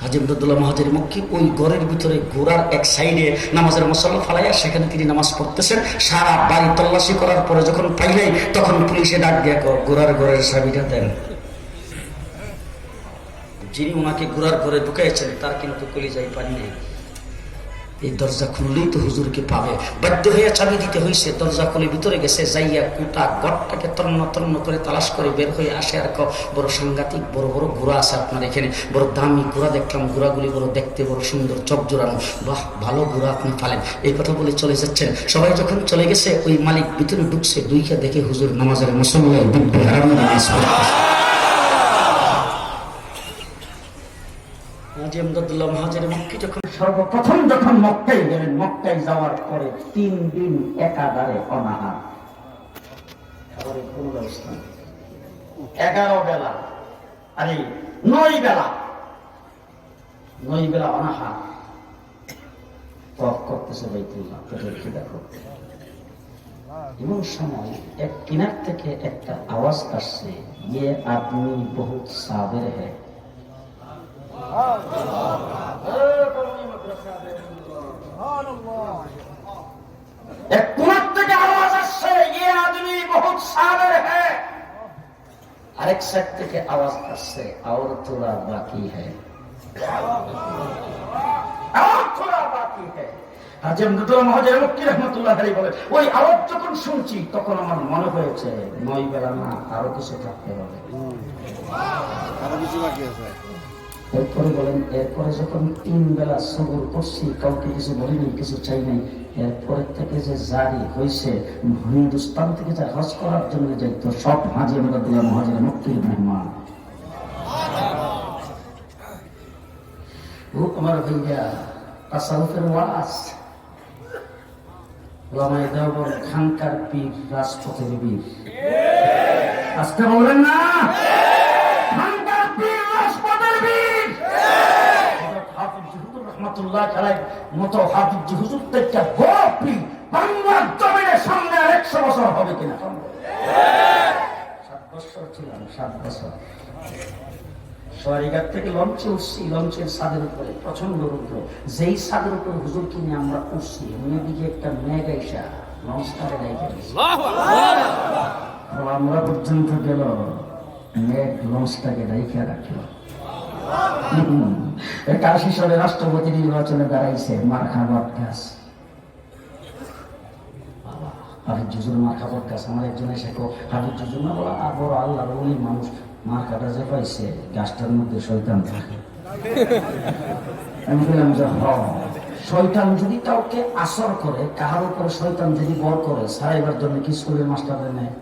হাজী আমদাদুল্লাহ মুহাজিরে মক্কি ওই ঘরের ভিতরে গোড়ার এক সাইডে নামাজের মুসল্লা ফালাইয়া সেখানে তিনি নামাজ পড়তেছেন। সারা বাড়ি তল্লাশি করার পরে যখন পাইলেই, তখন পুলিশে ডাক দিয়া গোড়ার ঘরের চাবিটা দেন। যিনি ওনাকে গোড়ার ঘরে ঢুকাইছেন তার কিন্তু কলিজায় পানি নেই। এই দরজা খুললেই তো হুজুরকে পাবে, বাধ্য হইয়া চাবি দিতে হয়েছে। দরজা খুলে ভিতরে গেছে, যাইয়া গোটা ঘরটাকে তন্ন তন্ন করে তালাশ করে বের হয়ে আসে। আর বড় সাংঘাতিক বড় বড় ঘোড়া আছে আপনার এখানে, বড় দামি ঘোড়া দেখলাম, ঘোড়াগুলি বড় দেখতে বড় সুন্দর, চক জোড়ানো। বাহ, ভালো ঘোড়া আপনি পালেন। এই কথা বলে চলে যাচ্ছেন। সবাই যখন চলে গেছে, ওই মালিক ভিতরে ঢুকছে, দুইকে দেখে হুজুর নামাজের মুসল্লায় দিব্যি হারাম নামাজ পড়তেছে। হাজী আমদাদুল্লাহ মুহাজিরে মক্কি যখন সর্বপ্রথম যখন মক্কায় গেলেন, মক্কায় যাওয়ার পরে 3 দিন একাধারে অনাহার, খাবারের কোনো ব্যবস্থা নেই। 11 বেলা, আরে 9 বেলা অনাহার করতেছে বাইতুল্লাহ, পেটের খিদা করতে। এমন সময় এক কিনার থেকে একটা আওয়াজ আসছে, ইয়ে আদমি বহুত সাবের হ্যায়। এক কোণ থেকে আওয়াজ আসছে, ইয়ে আদমি বহুত সাবের হ্যায়। আরেক সাইড থেকে আওয়াজ আসছে, और थोड़ा बाकी है, और थोड़ा बाकी है। হাজী আমদাদুল্লাহ মুহাজিরে মক্কি রাহমাতুল্লাহ আলাইহি বলে, ওই আওয়াজ যখন শুনছি তখন আমার মনে হয়েছে 9 বেলা না, আরো কিছু থাকতে হবে, আরো কিছু বাকি আছে। এরপরে বলেন, এরপরে যখন 3 বেলা সবর করছি, কাউকে কিছু বলিনি, কিছু চাই নাই। এরপরে থেকে যে জারি হয়েছে, হিন্দুস্তান থেকে যা হজ করার জন্য যাইতো, সব হাজী আমদাদুল্লাহ মুহাজিরে মক্কির মেহমান। ও আমার ভাইয়া, তাসাউফের ওয়াজ, ওলামায়ে দেওবন্দ খানকার পীর, রাজপথের বীর। আজকে বলবেন না, খানকার পীর, রাজপথের বীর। হাফিজ হুজুর রাহমাতুল্লাহ আলাইহি মতো হাফিজ হুজুর থেকে বড় পীর বাংলার জমিনের সামনে আর 100 বছর হবে কিনা? বছর ছিলাম, 7 বছর। সরাইঘাট থেকে লঞ্চে উঠছি, লঞ্চের ছাদের উপরে প্রচন্ড রৌদ্র। যেই ছাদের উপরে হুজুর কিনে আমরা উঠছি, মেয়েদিকে একটা মেঘ আইসা লঞ্চটারে রেখে দিয়েছে। আমরা পর্যন্ত গেল, মেঘ লঞ্চটাকে রেখে রাখলো। 81 সালে রাষ্ট্রপতি নির্বাচনে দাঁড়াইছে মার্কা বটগাছ। হাবিব জুজুর মার্কা বটগাছ। আমার একজন এসে হাবিব জুজুর না বলা আর বড় আল্লাহর ওলি মানুষ, মার্কাটা যে পাইছে গাছটার মধ্যে শয়তান থাকে। আমি বললাম যে শয়তান যদি কাউকে আসর করে, কাহার উপরে শয়তান যদি বর করে, সারাইবার জন্য কি স্কুলের মাস্টারদের নেয়?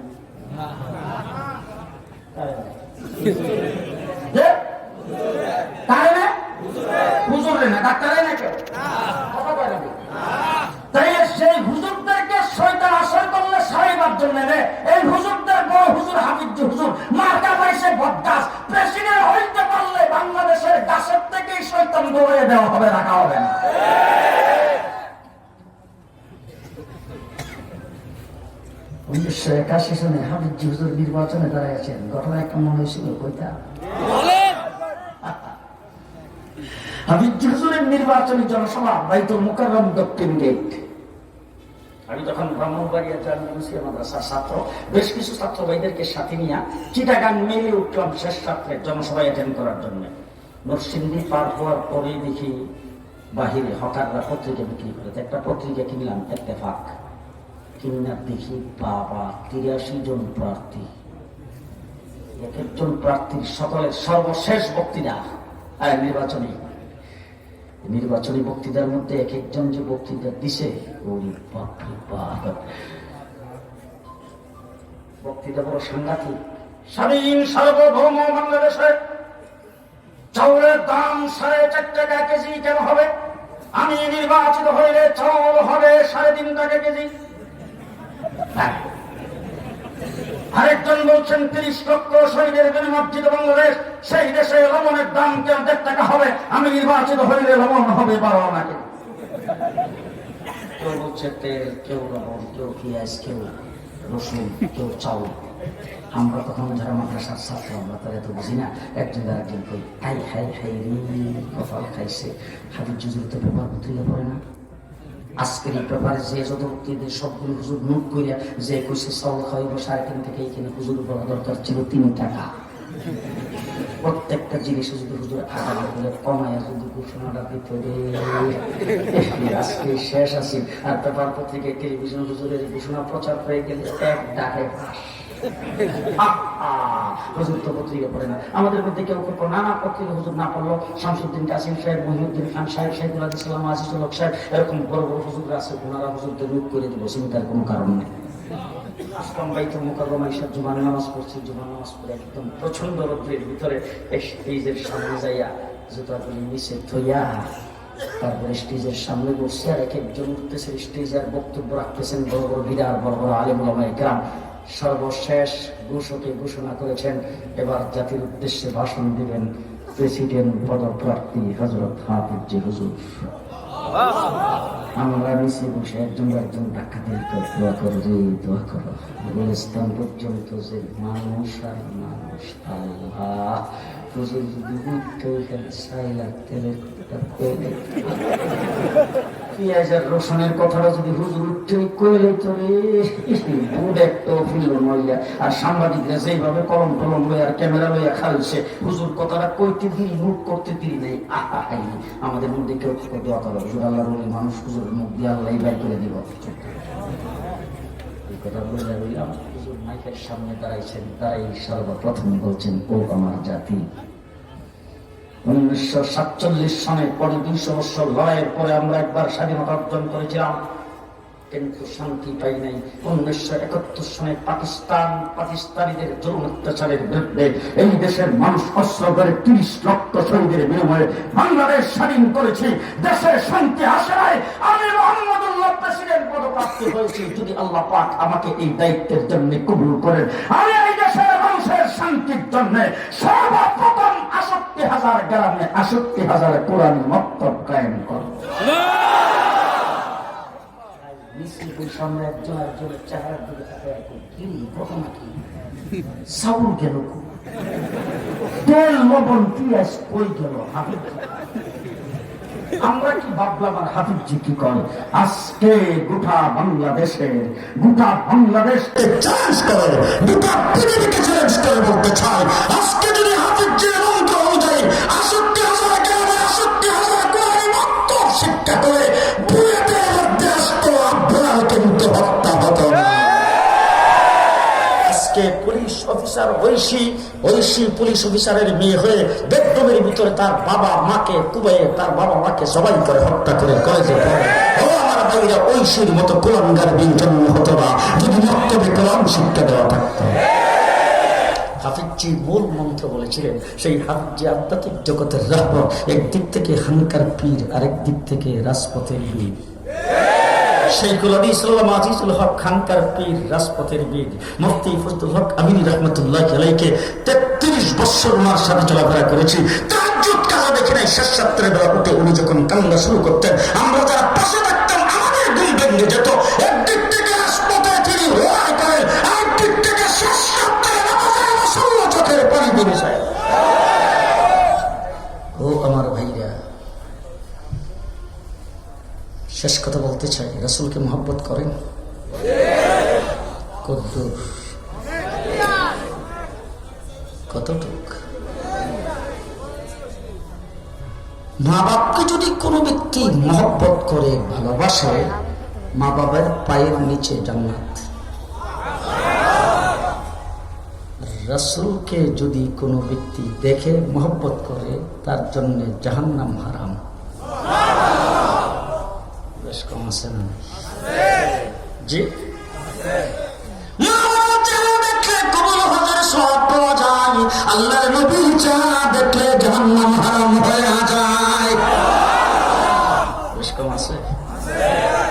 তাই সেই হুজুরদেরকে শয়তান আসর করলে সারাইবার জন্য নেয়। এই হুজুরদের বড় হুজুর হাবিব হুজুর মার্কা পাইছে বটগাছ। প্রেসিডেন্ট হইতে পারলে বাংলাদেশের গাছের থেকেই শয়তান দৌড়িয়ে দেওয়া হবে, রাখা হবে না। 1981 সালে হাবিব হুজুর নির্বাচনে দাঁড়াইছেন। ঘটনা কেমন হয়েছিল কইতা? হাবিব হুজুরের নির্বাচনী জনসভা বাইতুল মুকাররম দক্ষিণ গেট। আমি তখন ব্রাহ্মণবাড়িয়া জামিয়া মুসলিয়া মাদ্রাসার ছাত্র, বেশ কিছু ছাত্র ভাইদেরকে সাথে নিয়ে চিটাগাং মেলে উঠলাম শেষ রাত্রে জনসভা অ্যাটেন্ড করার জন্য। নরসিংদী পার হওয়ার পরেই দেখি বাহিরে হকাররা পত্রিকা বিক্রি করে। একটা পত্রিকা কিনলাম, ইত্তেফাক। কিনা দেখি বাবা 83 জন প্রার্থী, এক একজন প্রার্থীর সকলের সর্বশেষ বক্তৃতা নির্বাচনী বক্তৃতার মধ্যে এক একজন যে বক্তৃতা দিছে, বক্তৃতা বড় সাংঘাতিক। স্বাধীন সার্বভৌম বাংলাদেশে চাউলের দাম 4.5 টাকা কেজি কেন হবে? আমি নির্বাচিত হইলে চাউল হবে 3.5 টাকা কেজি। আরেকজন বলছেন 30 লক্ষ শহীদের বিনিমজ্জিত বাংলাদেশ, সেই দেশে লবণের দাম কেন 1.5 টাকা হবে? আমি নির্বাচিত হইলে লবণ হবে 12 আনা। কেউ বলছে তেল, কেউ লবণ, কেউ পেঁয়াজ, কেউ রসুন, কেউ চাউল। আমরা তখন যারা মাদ্রাসার ছাত্র, আমরা তারা তো বুঝি না। একজন আরেকজন কই হাই হাই হাই রে কপাল খাইছে। হাবিব জুজুর তো পেপার পত্রিকা পড়ে না। আজকের এই ব্যাপারে যে যত বক্তৃদের সবগুলো হুজুর নোট করিয়া যে কইছে চাউল খাইব 3.5 থেকে এখানে হুজুর বলা দরকার ছিল 3 টাকা। প্রত্যেকটা জিনিস যদি হুজুর আগামী বলে কমায় যদি ঘোষণাটা দিতে আজকে শেষ আছে। আর পেপার পত্রিকায় টেলিভিশন হুজুরের ঘোষণা প্রচার হয়ে গেলে এক ডাকে হুজুর তো পত্রিকা পড়ে না। আমাদের মধ্যে কেউ কেউ নানা পত্রিকা হুজুর না পড়লো। শামসুদ্দিন কাসিম সাহেব, মহিউদ্দিন খান সাহেব, শাইখুল ইসলাম আজিজুল হক সাহেব, এরকম বড় বড় হুজুর আছে। ওনারা হুজুরদের মুখ করে দিব, চিন্তার কোনো কারণ নেই। আসলাম বাইতুল মুকাররমে এসে জুমার নামাজ পড়ছি। জুমার নামাজ পড়ে একদম প্রচন্ড রৌদ্রের ভিতরে স্টেজের সামনে যাইয়া জুতাগুলি নিচে থইয়া তারপরে স্টেজের সামনে বসছে। আর এক একজন উঠতেছে স্টেজ আর বক্তব্য রাখতেছেন, বড় বড় বিরাট বড় বড় আলেম ওলামায়ে কেরাম। সর্বশেষ ঘোষকে ঘোষণা করেছেন এবার জাতির উদ্দেশ্যে ভাষণ দিবেন প্রেসিডেন্ট পদপ্রার্থী হযরত হাফিজ হুজুর। আমরা নিচে বসে একজন ধাক্কা দিয়ে দোয়া করো রে, দোয়া করো। গুলিস্তান পর্যন্ত যে মানুষ আর মানুষ, আল্লাহ হুজুর যদি উঠতে চাইলা তেলের পেঁয়াজের রসুনের কথাটা যদি হুজুর উঠতে কইলে তোরে বুড় একটা ফিল নইয়া। আর সাংবাদিকরা যেভাবে কলম টলম লইয়া ক্যামেরা লইয়া খাইছে, হুজুর কথাটা কইতে দিই, নোট করতে দিই নাই। আমাদের মধ্যে কেউ দোয়া করো হুজুর, আল্লাহর ওলি মানুষ, হুজুরের মুখ দিয়ে আল্লাহ বের করে দিব। এই কথা বলে রইলাম। হুজুর মাইকের সামনে দাঁড়াইছেন, তারাই সর্বপ্রথম বলছেন, ও আমার জাতি, 1947 সনে পরে 200 বছর লড়াইয়ের পরে আমরা একবার স্বাধীনতা অর্জন করেছিলাম, কিন্তু শান্তি পাই নাই। 1971 সনে পাকিস্তানিদের জুলুম অত্যাচারের বিরুদ্ধে এই দেশের মানুষ অস্ত্র করে 30 লক্ষ শহীদের বিনিময়ে বাংলাদেশ স্বাধীন করেছি। দেশে শান্তি আসে নাই, আমি মুহাম্মদুল্লাহ প্রেসিডেন্ট পদপ্রার্থী হয়েছি। যদি আল্লাহ পাক আমাকে এই দায়িত্বের জন্য কবুল করেন, আমি এই দেশের মানুষের শান্তির জন্য সর্বপ্রথম 68,000 গ্রামে 68,000 কোরআনী মক্তব কায়েম করব। সামনে একজন একজনের চেহারার দিকে তাকায় কি ঘটনা কি সাউল গেল তেল লবণ পিঁয়াজ কই গেল হাফিজ আমরা কি ভাবলাম আর হাফিজজি কি করে আজকে গোটা বাংলাদেশকে চ্যালেঞ্জ করে গোটা পৃথিবীকে চ্যালেঞ্জ করে বলতে চাই আজকে যদি হাফিজজির মন্ত্র অনুযায়ী ৬৮,০০০ গ্রামে ৬৮,০০০ কোরআনি মক্তব শিক্ষা করে বুয়েটের মধ্যে আসতো আপনার কিন্তু হত্যা হতো না। আজকে পুলিশ অফিসার ঐশী পুলিশ অফিসারের মেয়ে হয়ে বেডরুমের ভিতরে তার বাবা মাকে কুবাইয়ে তার বাবা মাকে জবাই করে হত্যা করে কলেজে পড়ে। ও আমার ভাইরা ঐশীর মতো কোরআনগার জন্ম হতো না যদি মক্তবে কোরআন শিক্ষা দেওয়া থাকতো। হাফিজজি মূল মন্ত্র বলেছিলেন, সেই হাফিজজি আধ্যাত্মিক জগতের রাহবর, একদিক থেকে হানকার পীর, আরেক দিক থেকে রাজপথের বীর। শাইখুল হাদিস আজিজুল হক খানকার পীর, রাজপথের বীর মুফতি ফজলুল হক আমিনী রাহমাতুল্লাহি আলাইহি 33 বছর ওনার সাথে চলাফেরা করেছি। তাহাজ্জুদ কাজা দেখি নাই, শেষ রাত্রে বেলা উঠে উনি যখন কান্না শুরু করতেন আমরা যারা পাশে থাকতাম আমাদের ঘুম ভেঙে যেত। একদিক থেকে রাজপথে তিনি লড়াই করেন, আরেকদিক থেকে শেষ রাত্রে নামাজের মুসল্লা চোখের পানি বেরিয়ে যায়। ও আমার ভাইরা, শেষ কথা বলতে চাই, রাসূলকে মহব্বত করেন কতদূর, কতটুক? মা বাপকে যদি কোনো ব্যক্তি মহব্বত করে ভালোবাসে, মা বাবার পায়ের নিচে জান্নাত। রাসূলকে যদি কোনো ব্যক্তি দেখে মহব্বত করে, তার জন্য জাহান্নাম হারাম। বেশ কম আছে না? জি, আল্লাহর নবী চেহারা দেখলে জাহান্নাম হারাম হয়ে যায়। বেশ কম আছে।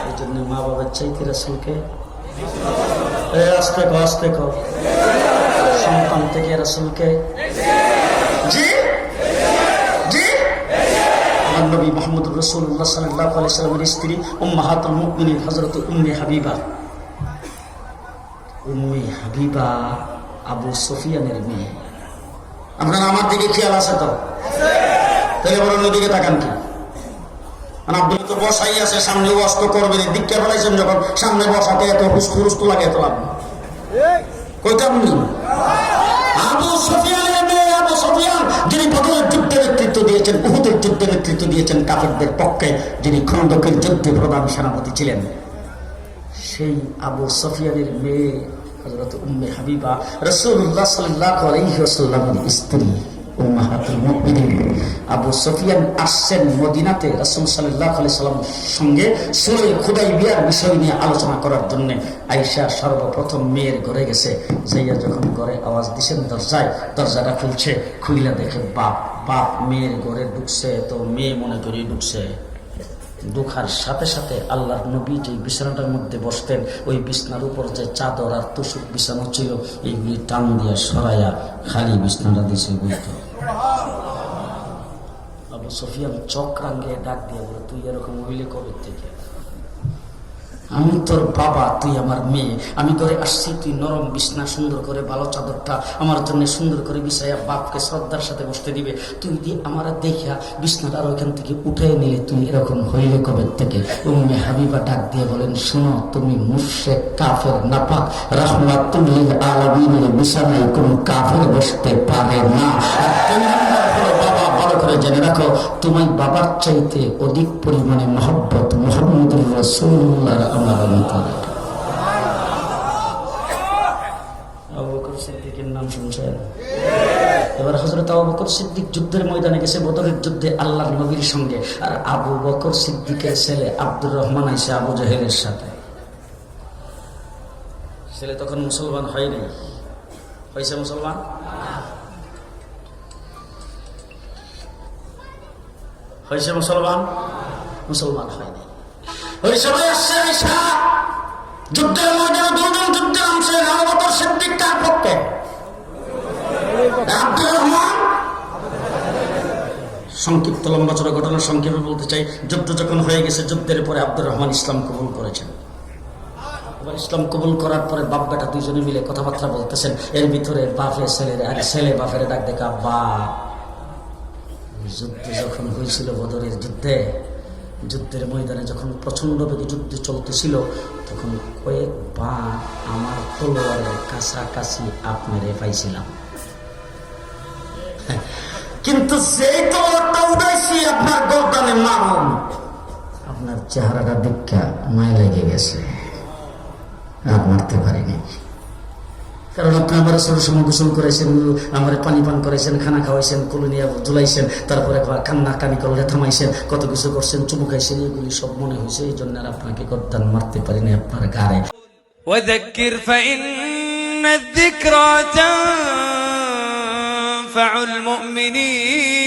এই জন্য মা বাবার চাইতে রাসূলকে আস্তে কর সন্তান থেকে রাসূলকে। জি জি, আমার নবী মুহাম্মদুর রাসূলুল্লাহ সাল্লাল্লাহু আলাইহি ওয়াসাল্লামের স্ত্রী উম্মাহাতুল মুমিনিন হযরত উম্মে হাবিবা আবু সুফিয়ানের মেয়ে। আপনারা আমার দিকে খেয়াল আছে তো? তাহলে বড় নদীকে তাকান কি? আব্দুল তো বসাই আছে, সামনে ওয়াস্ত করবেন, দীক্ষা ফেলাইছেন যখন সামনে বসাতে এত হুস্ত লাগে, এত লাভ কইতাম নি? আবু সুফিয়ানের মেয়ে আবু সুফিয়ান, যিনি বদরের যুদ্ধের নেতৃত্ব দিয়েছেন, উহুদের যুদ্ধের নেতৃত্ব দিয়েছেন, কাফেরদের পক্ষে যিনি খন্দকের যুদ্ধে প্রধান সেনাপতি ছিলেন, সেই আবু সুফিয়ানের মেয়ে হযরত উম্মে হাবিবা রাসূলুল্লাহ সাল্লাল্লাহু আলাইহি ওয়াসাল্লামের স্ত্রী উম্মাহাতুল মুমিনিন। আবু সুফিয়ান আসছেন মদিনাতে রাসূল সাল্লাল্লাহু আলাইহি ওয়াসাল্লামের সঙ্গে সুলহ হুদাইবিয়ার বিষয় নিয়ে আলোচনা করার জন্য। আয়েশা সর্বপ্রথম মেয়ের ঘরে গেছে, যাইয়া যখন ঘরে আওয়াজ দিছেন দরজায়, দরজাটা খুলছে, খুইলা দেখে বাপ মেয়ের ঘরে ঢুকছে। তো মেয়ে মনে করি ঢুকছে, ঢোকার সাথে সাথে আল্লাহর নবী যে বিছানাটার মধ্যে বসতেন, ওই বিছানার উপর যে চাদর আর তুষক বিছানো ছিল, এইগুলি টান দিয়ে সরাইয়া খালি বিছানাটা দিছে বলতো। আবু সুফিয়ান চোখ রাঙিয়ে ডাক দিয়ে বলে, তুই এরকম হইলে কবে থেকে? আমি তোর বাবা, তুই আমার মেয়ে। আমি ঘরে আসছি, তুই নরম বিছনা সুন্দর করে ভালো চাদরটা আমার জন্য সুন্দর করে বিছাইয়া বাপকে শ্রদ্ধার সাথে বসতে দিবে, তুই দিয়ে আমার দেখা বিছনাটা ওইখান থেকে উঠে নিলে তুই এরকম হইলে কবে থেকে? উম্মে হাবিবা ডাক দিয়ে বলেন, শোনো, তুমি মুশরিক কাফের নাপাক রাহমাতুল লিল আলামিনের বিছানায় কোন কাফের বসতে পারে না। বাবা, ভালো করে জেনে রাখো, তোমার বাবার চাইতে অধিক পরিমাণে মহব্বত মুহাম্মদুর রাসূলুল্লাহর আমার অন্তরে। আবু বকর সিদ্দিকের নাম শুনছেন? এবার হযরত আবু বকর সিদ্দিক যুদ্ধের ময়দানে গেছে, বদরের যুদ্ধে আল্লাহর নবীর সঙ্গে। আর আবু বকর সিদ্দিকের ছেলে আব্দুর রহমান আইসে আবু জাহেলের সাথে। ছেলে তখন মুসলমান হয়নি, হয়েছে মুসলমান? হয়েছে মুসলমান? মুসলমান হয়নি। ওই সময় আসছে আয়েশা, যুদ্ধের ময়দানে দুজন যুদ্ধে নামছে। আবু বকর সিদ্দিক কার পক্ষে? আব্দুর রহমান। সংক্ষিপ্ত লম্বা চড়া ঘটনা সংক্ষেপে বলতে চাই, যুদ্ধ যখন হয়ে গেছে, যুদ্ধের পরে আব্দুর রহমান ইসলাম কবুল করেছেন। এবার ইসলাম কবুল করার পরে বাপ বেটা দুইজনে মিলে কথাবার্তা বলতেছেন, এর ভিতরে বাপে ছেলের আগে ছেলে বাপের ডাক দেখা, বাপ যুদ্ধ যখন হয়েছিল বদরের যুদ্ধের ময়দানে যখন প্রচন্ড বেগে যুদ্ধ চলতেছিল, তখন কয়েকবার আমার তলোয়ারের কাছাকাছি আপনারে পাইছিলাম, কিন্তু সেই তলোয়ারটা উঠাইছি আপনার গর্দানে মারুন, আপনার চেহারাটা দেখা মায় লেগে গেছে, আর মারতে পারিনি। কারণ আপনি আমার সময় গোসল করেছেন, আমার পানি পান করেছেন, খানা খাওয়াইছেন, কোলে নিয়ে ঝুলাইছেন, তারপরে কান্না কানি করলে থামাইছেন, কত কিছু করছেন, চুমু খাইছেন, এগুলি সব মনে হয়েছে, এই জন্য আর আপনাকে গদ্দান মারতে পারিনি আপনার গাড়ে। وذكر فإن الذكرى تنفع المؤمنين